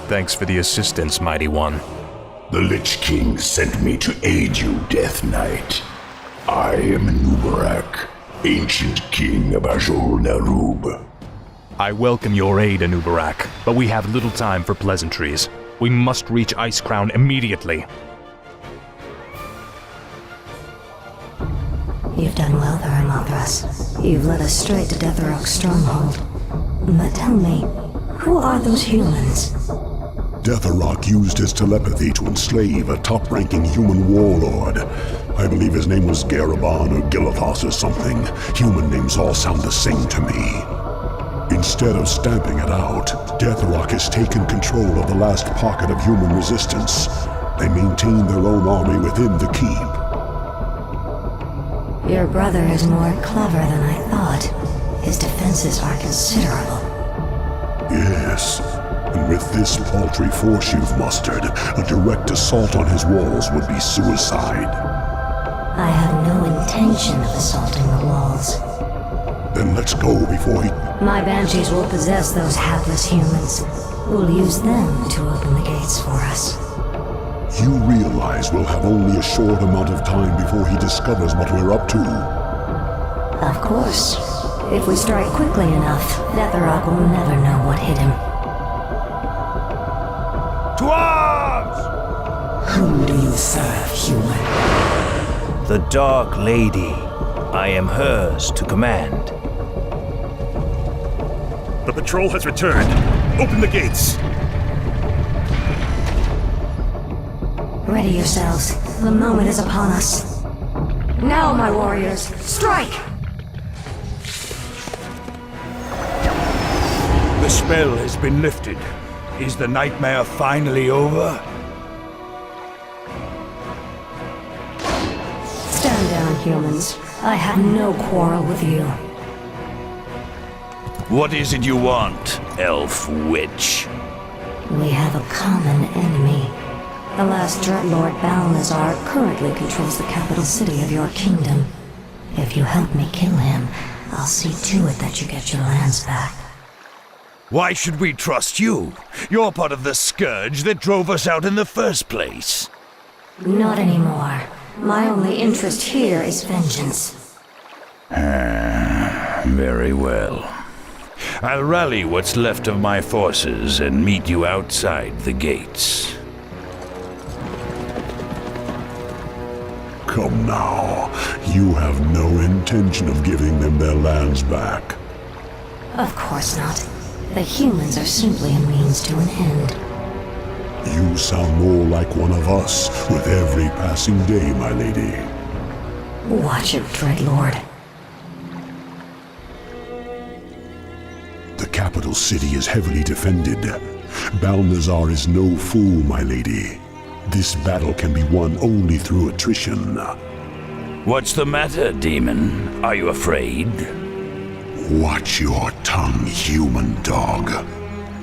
Thanks for the assistance, Mighty One. The Lich King sent me to aid you, Death Knight. I am Anubarak, ancient king of Azul-Nerub. I welcome your aid, Anubarak, but we have little time for pleasantries. We must reach Icecrown immediately. You've done well, Baron Arthas. You've led us straight to Deathrok's stronghold. But tell me, who are those humans? Deathrok used his telepathy to enslave a top-ranking human warlord. I believe his name was Garaban or Gilithos or something. Human names all sound the same to me. Instead of stamping it out, Deathrok has taken control of the last pocket of human resistance. They maintain their own army within the keep. Your brother is more clever than I thought. His defenses are considerable. Yes. And with this paltry force you've mustered, a direct assault on his walls would be suicide. I have no intention of assaulting the walls. Then let's go before he... My banshees will possess those hapless humans. We'll use them to open the gates for us. You realize we'll have only a short amount of time before he discovers what we're up to. Of course. If we strike quickly enough, Netherrock will never know what hit him. To arms! Whom do you serve, human? The Dark Lady. I am hers to command. The patrol has returned. Open the gates. Ready yourselves. The moment is upon us. Now, my warriors, strike! The spell has been lifted. Is the nightmare finally over? Stand down, humans. I have no quarrel with you. What is it you want, elf witch? We have a common enemy. The last Dreadlord Balnazar currently controls the capital city of your kingdom. If you help me kill him, I'll see to it that you get your lands back. Why should we trust you? You're part of the scourge that drove us out in the first place. Not anymore. My only interest here is vengeance. Very well. I'll rally what's left of my forces and meet you outside the gates. Come now. You have no intention of giving them their lands back. Of course not. The humans are simply a means to an end. You sound more like one of us with every passing day, my lady. Watch it, Dreadlord. The capital city is heavily defended. Balnazar is no fool, my lady. This battle can be won only through attrition. What's the matter, demon? Are you afraid? Watch your tongue, human dog.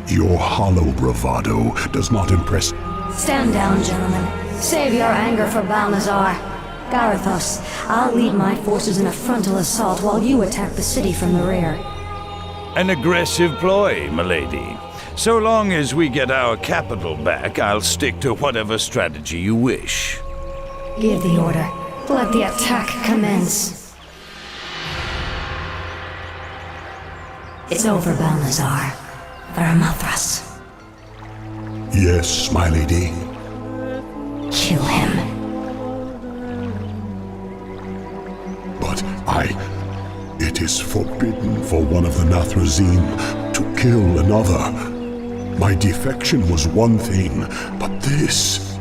Your hollow bravado does not impress. Stand down, gentlemen. Save your anger for Balnazar. Garithos, I'll lead my forces in a frontal assault while you attack the city from the rear. An aggressive ploy, milady. So long as we get our capital back, I'll stick to whatever strategy you wish. Give the order. Let the attack commence. It's over, Balnazar. Varamothras. Yes, my lady. Kill him. But it is forbidden for one of the Nathrazim to kill another. My defection was one thing, but this...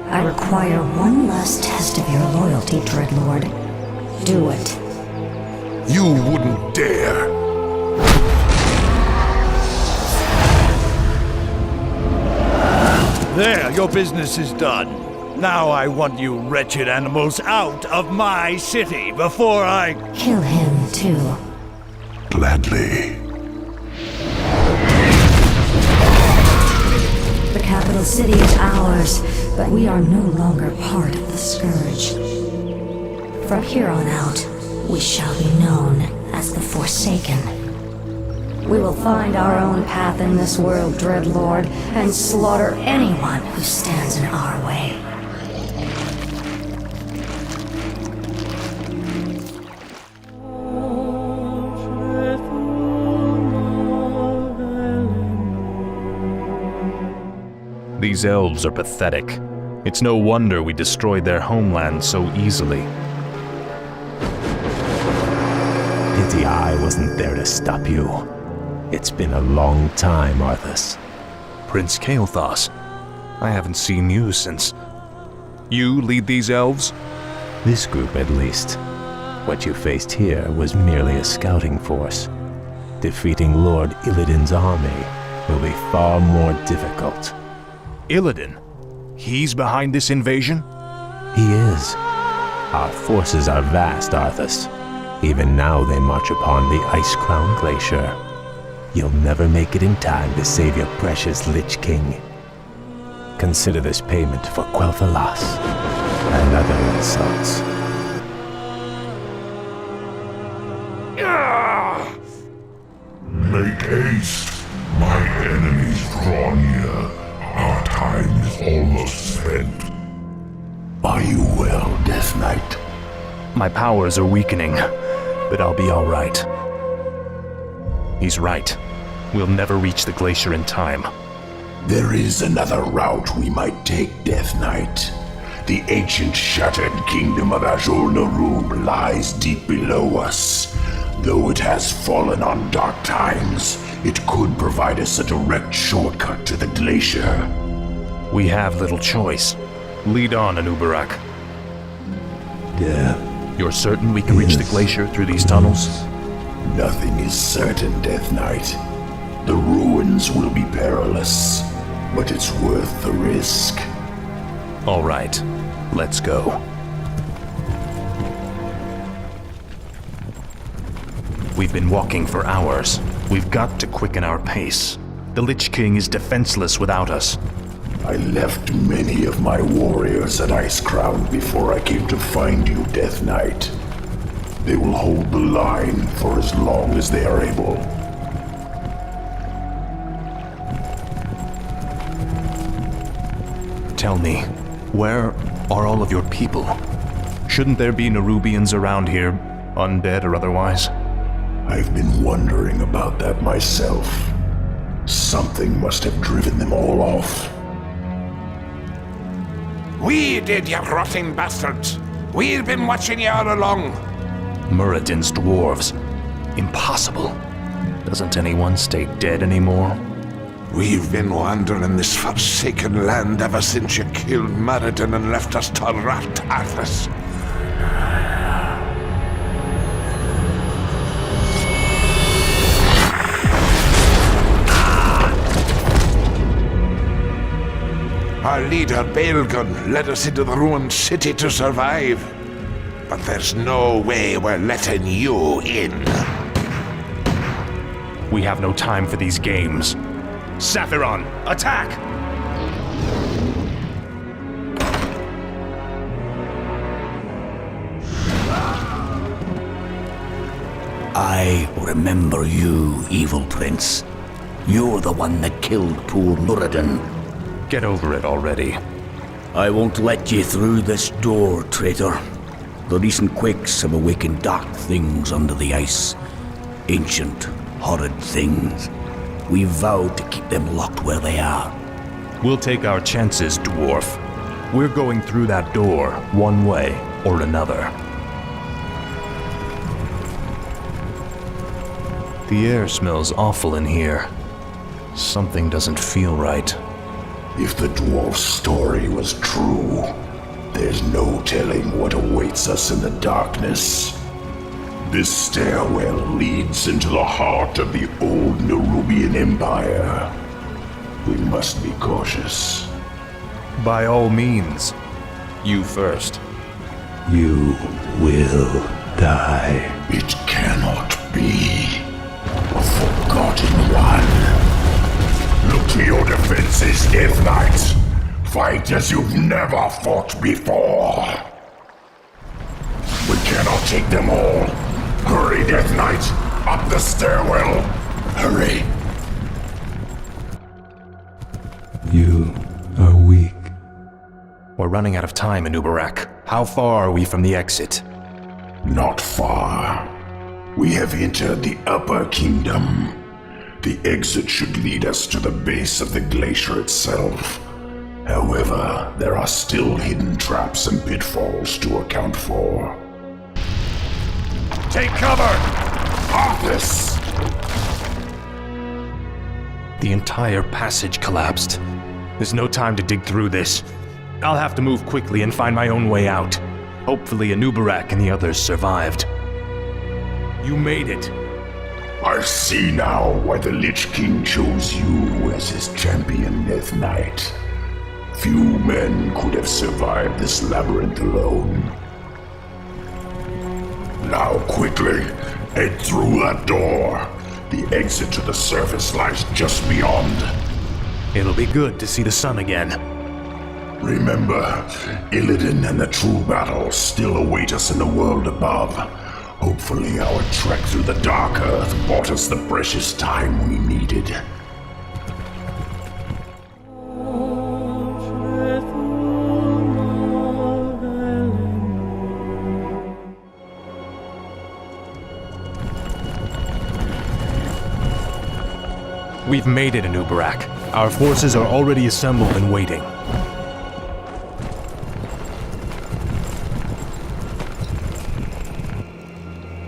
I require one last test of your loyalty, Dreadlord. Do it. You wouldn't dare. There, your business is done. Now I want you wretched animals out of my city before I... Kill him, too. Gladly. The capital city is ours, but we are no longer part of the Scourge. From here on out, we shall be known as the Forsaken. We will find our own path in this world, Dreadlord, and slaughter anyone who stands in our way. These elves are pathetic. It's no wonder we destroyed their homeland so easily. Pity I wasn't there to stop you. It's been a long time, Arthas. Prince Kael'thas, I haven't seen you since... You lead these elves? This group, at least. What you faced here was merely a scouting force. Defeating Lord Illidan's army will be far more difficult. Illidan? He's behind this invasion? He is. Our forces are vast, Arthas. Even now they march upon the Ice-Crown Glacier. You'll never make it in time to save your precious Lich King. Consider this payment for Quel'Thalas and other insults. Make haste. My enemies draw near. Our time is My powers are weakening, but I'll be all right. He's right. We'll never reach the glacier in time. There is another route we might take, Death Knight. The ancient shattered kingdom of Azul Narub lies deep below us. Though it has fallen on dark times, it could provide us a direct shortcut to the glacier. We have little choice. Lead on, Anubarak. Yeah. You're certain we can reach the glacier through these tunnels? Nothing is certain, Death Knight. The ruins will be perilous, but it's worth the risk. All right, let's go. We've been walking for hours. We've got to quicken our pace. The Lich King is defenseless without us. I left many of my warriors at Icecrown before I came to find you, Death Knight. They will hold the line for as long as they are able. Tell me, where are all of your people? Shouldn't there be Nerubians around here, undead or otherwise? I've been wondering about that myself. Something must have driven them all off. We did, you rotting bastards! We've been watching you all along! Muradin's dwarves. Impossible. Doesn't anyone stay dead anymore? We've been wandering this forsaken land ever since you killed Muradin and left us to rot, Arthas. Our leader, Baelgun, led us into the ruined city to survive. But there's no way we're letting you in. We have no time for these games. Saphiron, attack! I remember you, evil prince. You're the one that killed poor Muradin. Get over it already. I won't let you through this door, traitor. The recent quakes have awakened dark things under the ice. Ancient, horrid things. We vowed to keep them locked where they are. We'll take our chances, dwarf. We're going through that door, one way or another. The air smells awful in here. Something doesn't feel right. If the dwarf's story was true, there's no telling what awaits us in the darkness. This stairwell leads into the heart of the old Nerubian Empire. We must be cautious. By all means. You first. You will die. It cannot be. A forgotten one. Look to your defenses, Death Knight. Fight as you've never fought before. We cannot take them all. Hurry, Death Knight! Up the stairwell! Hurry! You are weak. We're running out of time, Anubarak. How far are we from the exit? Not far. We have entered the Upper Kingdom. The exit should lead us to the base of the glacier itself. However, there are still hidden traps and pitfalls to account for. Take cover! Arthas! The entire passage collapsed. There's no time to dig through this. I'll have to move quickly and find my own way out. Hopefully Anubarak and the others survived. You made it. I see now why the Lich King chose you as his champion, Death Knight. Few men could have survived this labyrinth alone. Now quickly, head through that door. The exit to the surface lies just beyond. It'll be good to see the sun again. Remember, Illidan and the true battle still await us in the world above. Hopefully our trek through the Dark Earth bought us the precious time we needed. We've made it in Ubarak. Our forces are already assembled and waiting.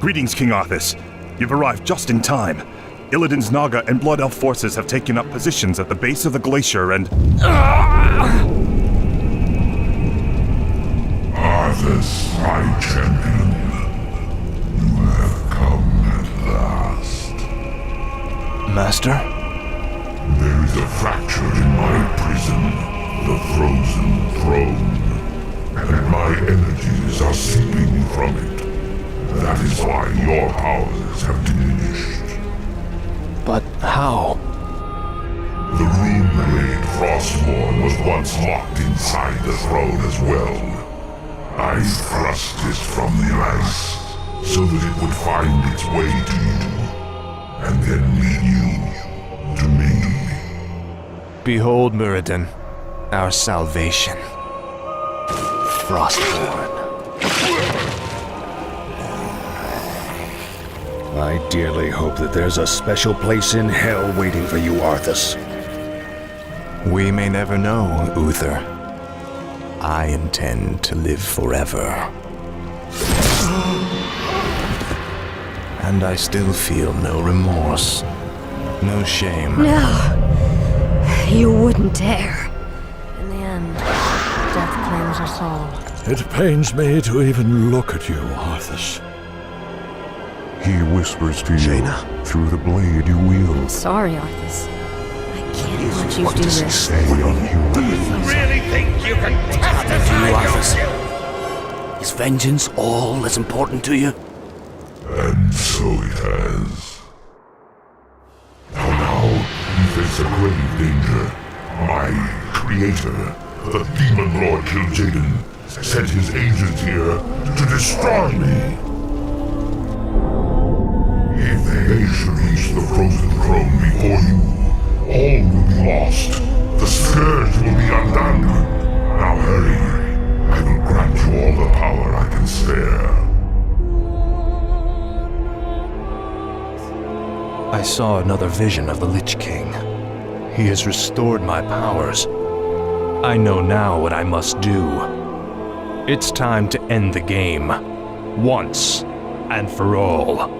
Greetings, King Arthas. You've arrived just in time. Illidan's Naga and Blood Elf forces have taken up positions at the base of the glacier and... Arthas, my champion. You have come at last. Master? There is a fracture in my prison, the frozen throne, and my energies are seeping from it. That is why your powers have diminished. But how? The rune blade Frostmourne was once locked inside the throne as well. I thrust it from the ice, so that it would find its way to you, and then lead you to me. Behold, Muradin, our salvation. Frostborn. I dearly hope that there's a special place in hell waiting for you, Arthas. We may never know, Uther. I intend to live forever. And I still feel no remorse, no shame. No, you wouldn't dare. In the end, death claims us all. It pains me to even look at you, Arthas. He whispers to you through the blade you wield. Sorry, Arthas. I can't let you do this. Really think you can test us, Arthas? Is vengeance all that's important to you? And so it has. Now you face a grave danger. My creator, the demon lord Kil'jaeden, sent his agent here to destroy me. If they should reach the frozen throne before you, all will be lost. The scourge will be undone. Now hurry. I will grant you all the power I can spare. I saw another vision of the Lich King. He has restored my powers. I know now what I must do. It's time to end the game. Once and for all.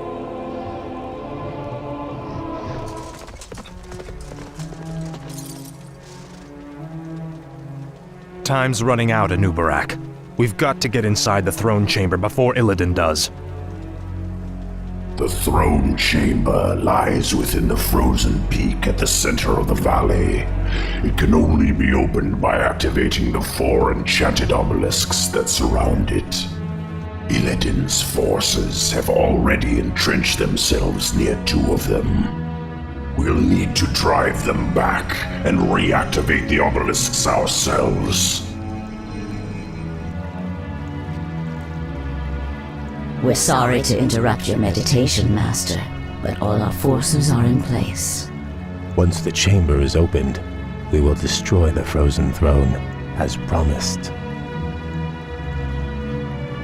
Time's running out in Ubarak. We've got to get inside the throne chamber before Illidan does. The throne chamber lies within the frozen peak at the center of the valley. It can only be opened by activating the 4 enchanted obelisks that surround it. Illidan's forces have already entrenched themselves near 2 of them. We'll need to drive them back and reactivate the obelisks ourselves. We're sorry to interrupt your meditation, Master, but all our forces are in place. Once the chamber is opened, we will destroy the frozen throne, as promised.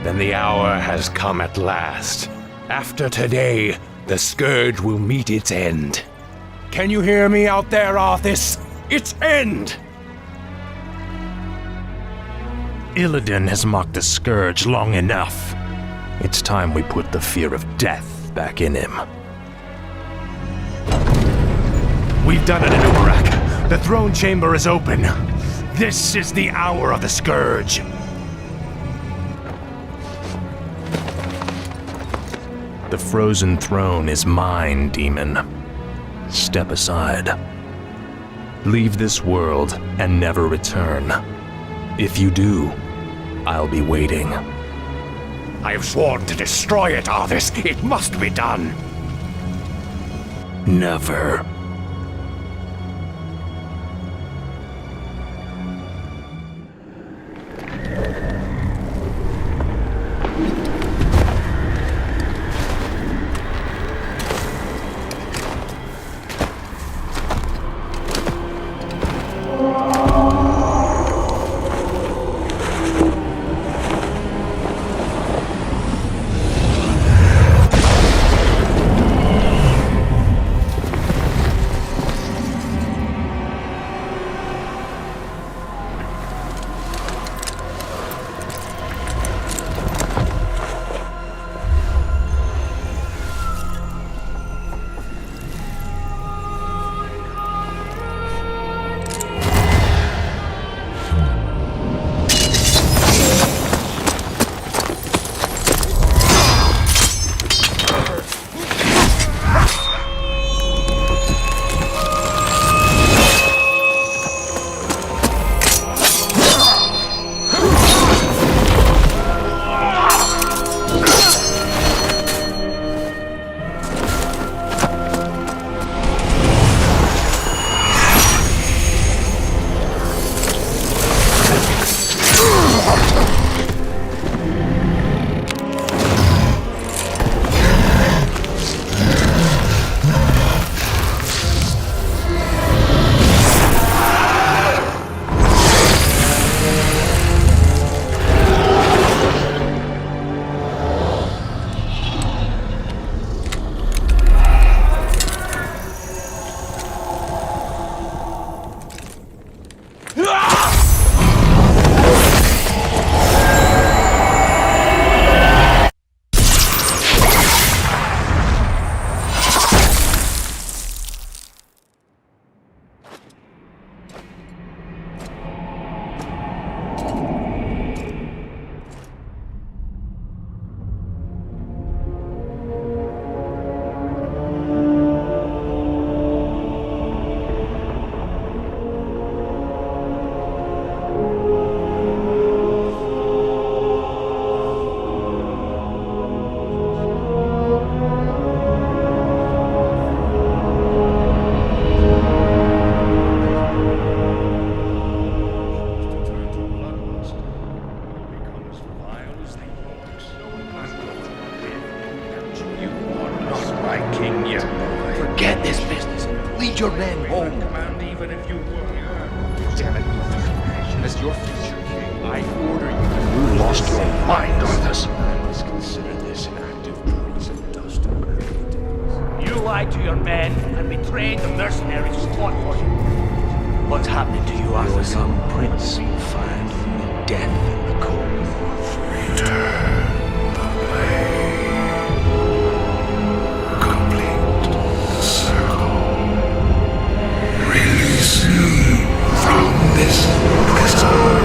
Then the hour has come at last. After today, the scourge will meet its end. Can you hear me out there, Arthas? Its end! Illidan has mocked the Scourge long enough. It's time we put the fear of death back in him. We've done it in Ubarak. The throne chamber is open. This is the hour of the Scourge. The frozen throne is mine, demon. Step aside. Leave this world and never return. If you do, I'll be waiting. I have sworn to destroy it, Arthas. It must be done. Never. king yet. Forget this business. Lead your men home. Even if you were. Damn it. As your future king, I order you to You lost your mind, Arthas. consider this an act of treason, Dustin. You lied to your men and betrayed the mercenaries who fought for you. What's happening to you, Arthas? Your young prince will find only death in the cold north. Return the blade. Complete the circle. Release me from this prison.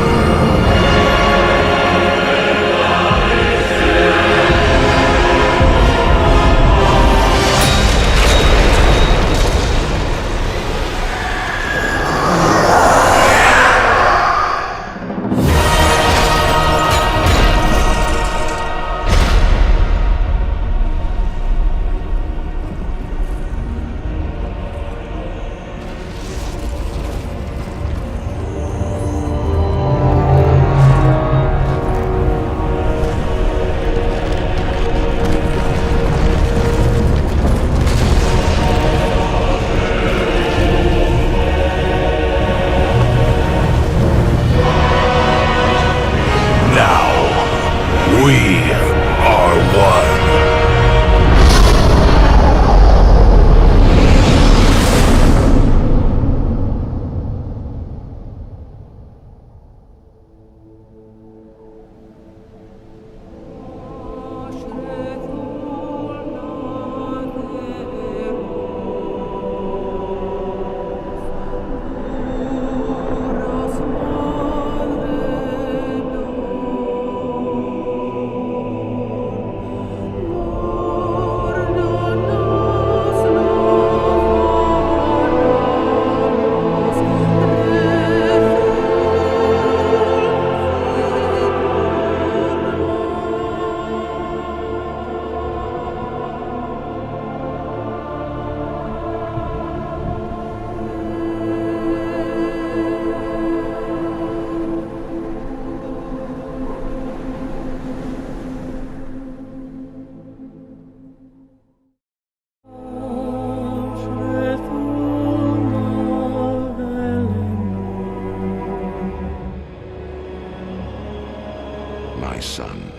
My son,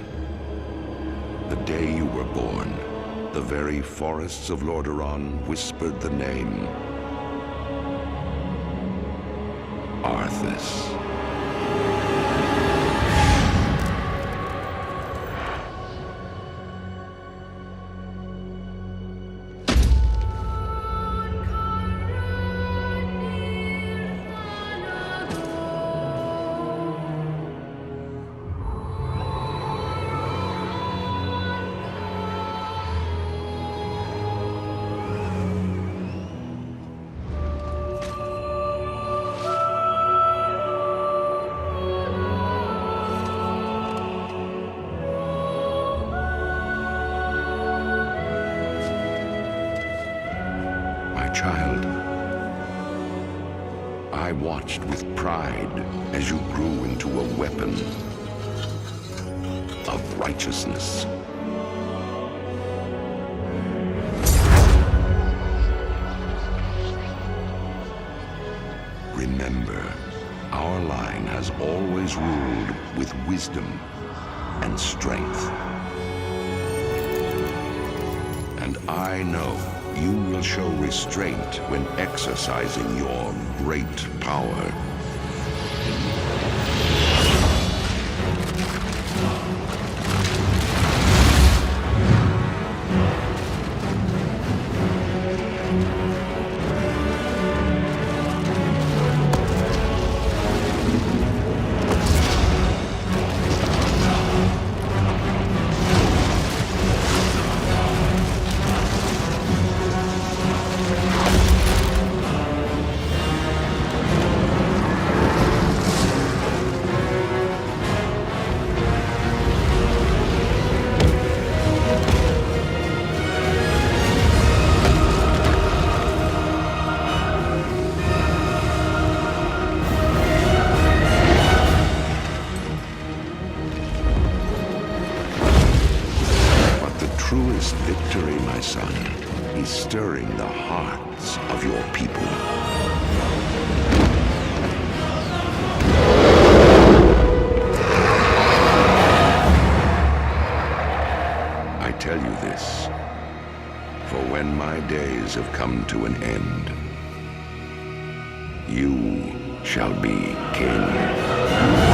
the day you were born, the very forests of Lordaeron whispered the name Arthas. Child, I watched with pride as you grew into a weapon of righteousness. Remember, our line has always ruled with wisdom and strength. And I know you will show restraint when exercising your great power. Truest victory, my son, is stirring the hearts of your people. I tell you this, for when my days have come to an end, you shall be king.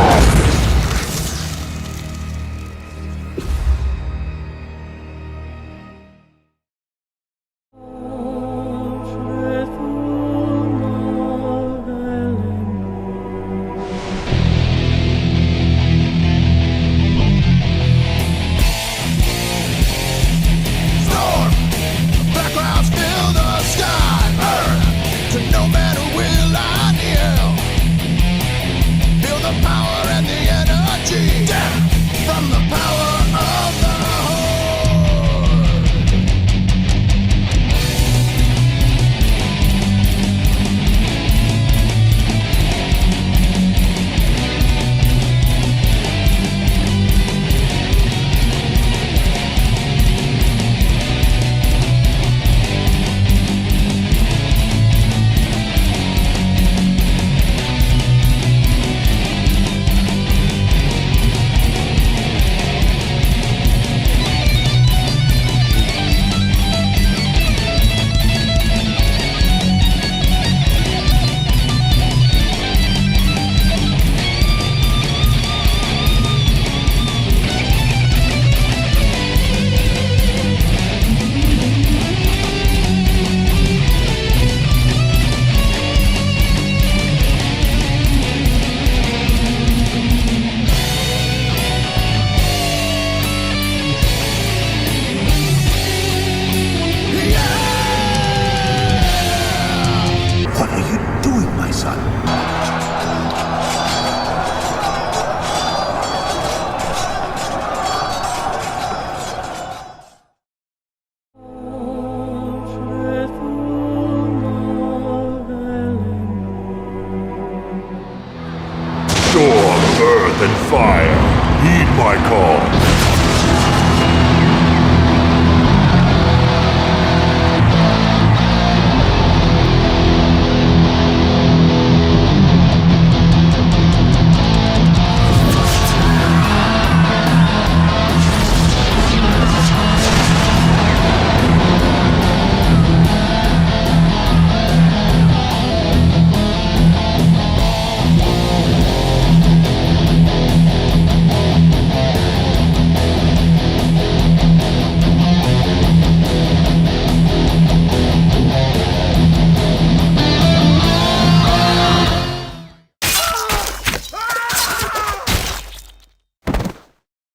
Earth and fire, heed my call.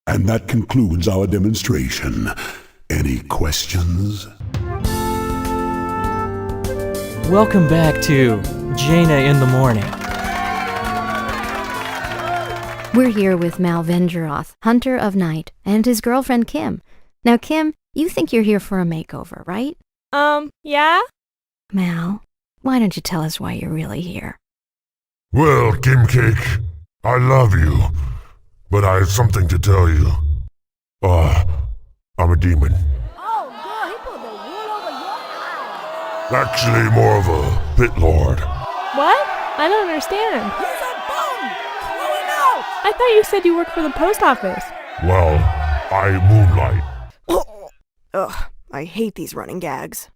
And that concludes our demonstration. Any questions? Welcome back to Jaina in the Morning. We're here with Mal Vengeroth, Hunter of Night, and his girlfriend Kim. Now, Kim, you think you're here for a makeover, right? Yeah? Mal, why don't you tell us why you're really here? Well, Kim Cake, I love you, but I have something to tell you. I'm a demon. Oh, girl, he put the wool over your eyes. Actually, more of a pit lord. What? I don't understand. He's a bum! Throw him out! I thought you said you worked for the post office. Well, I moonlight. Ugh, I hate these running gags.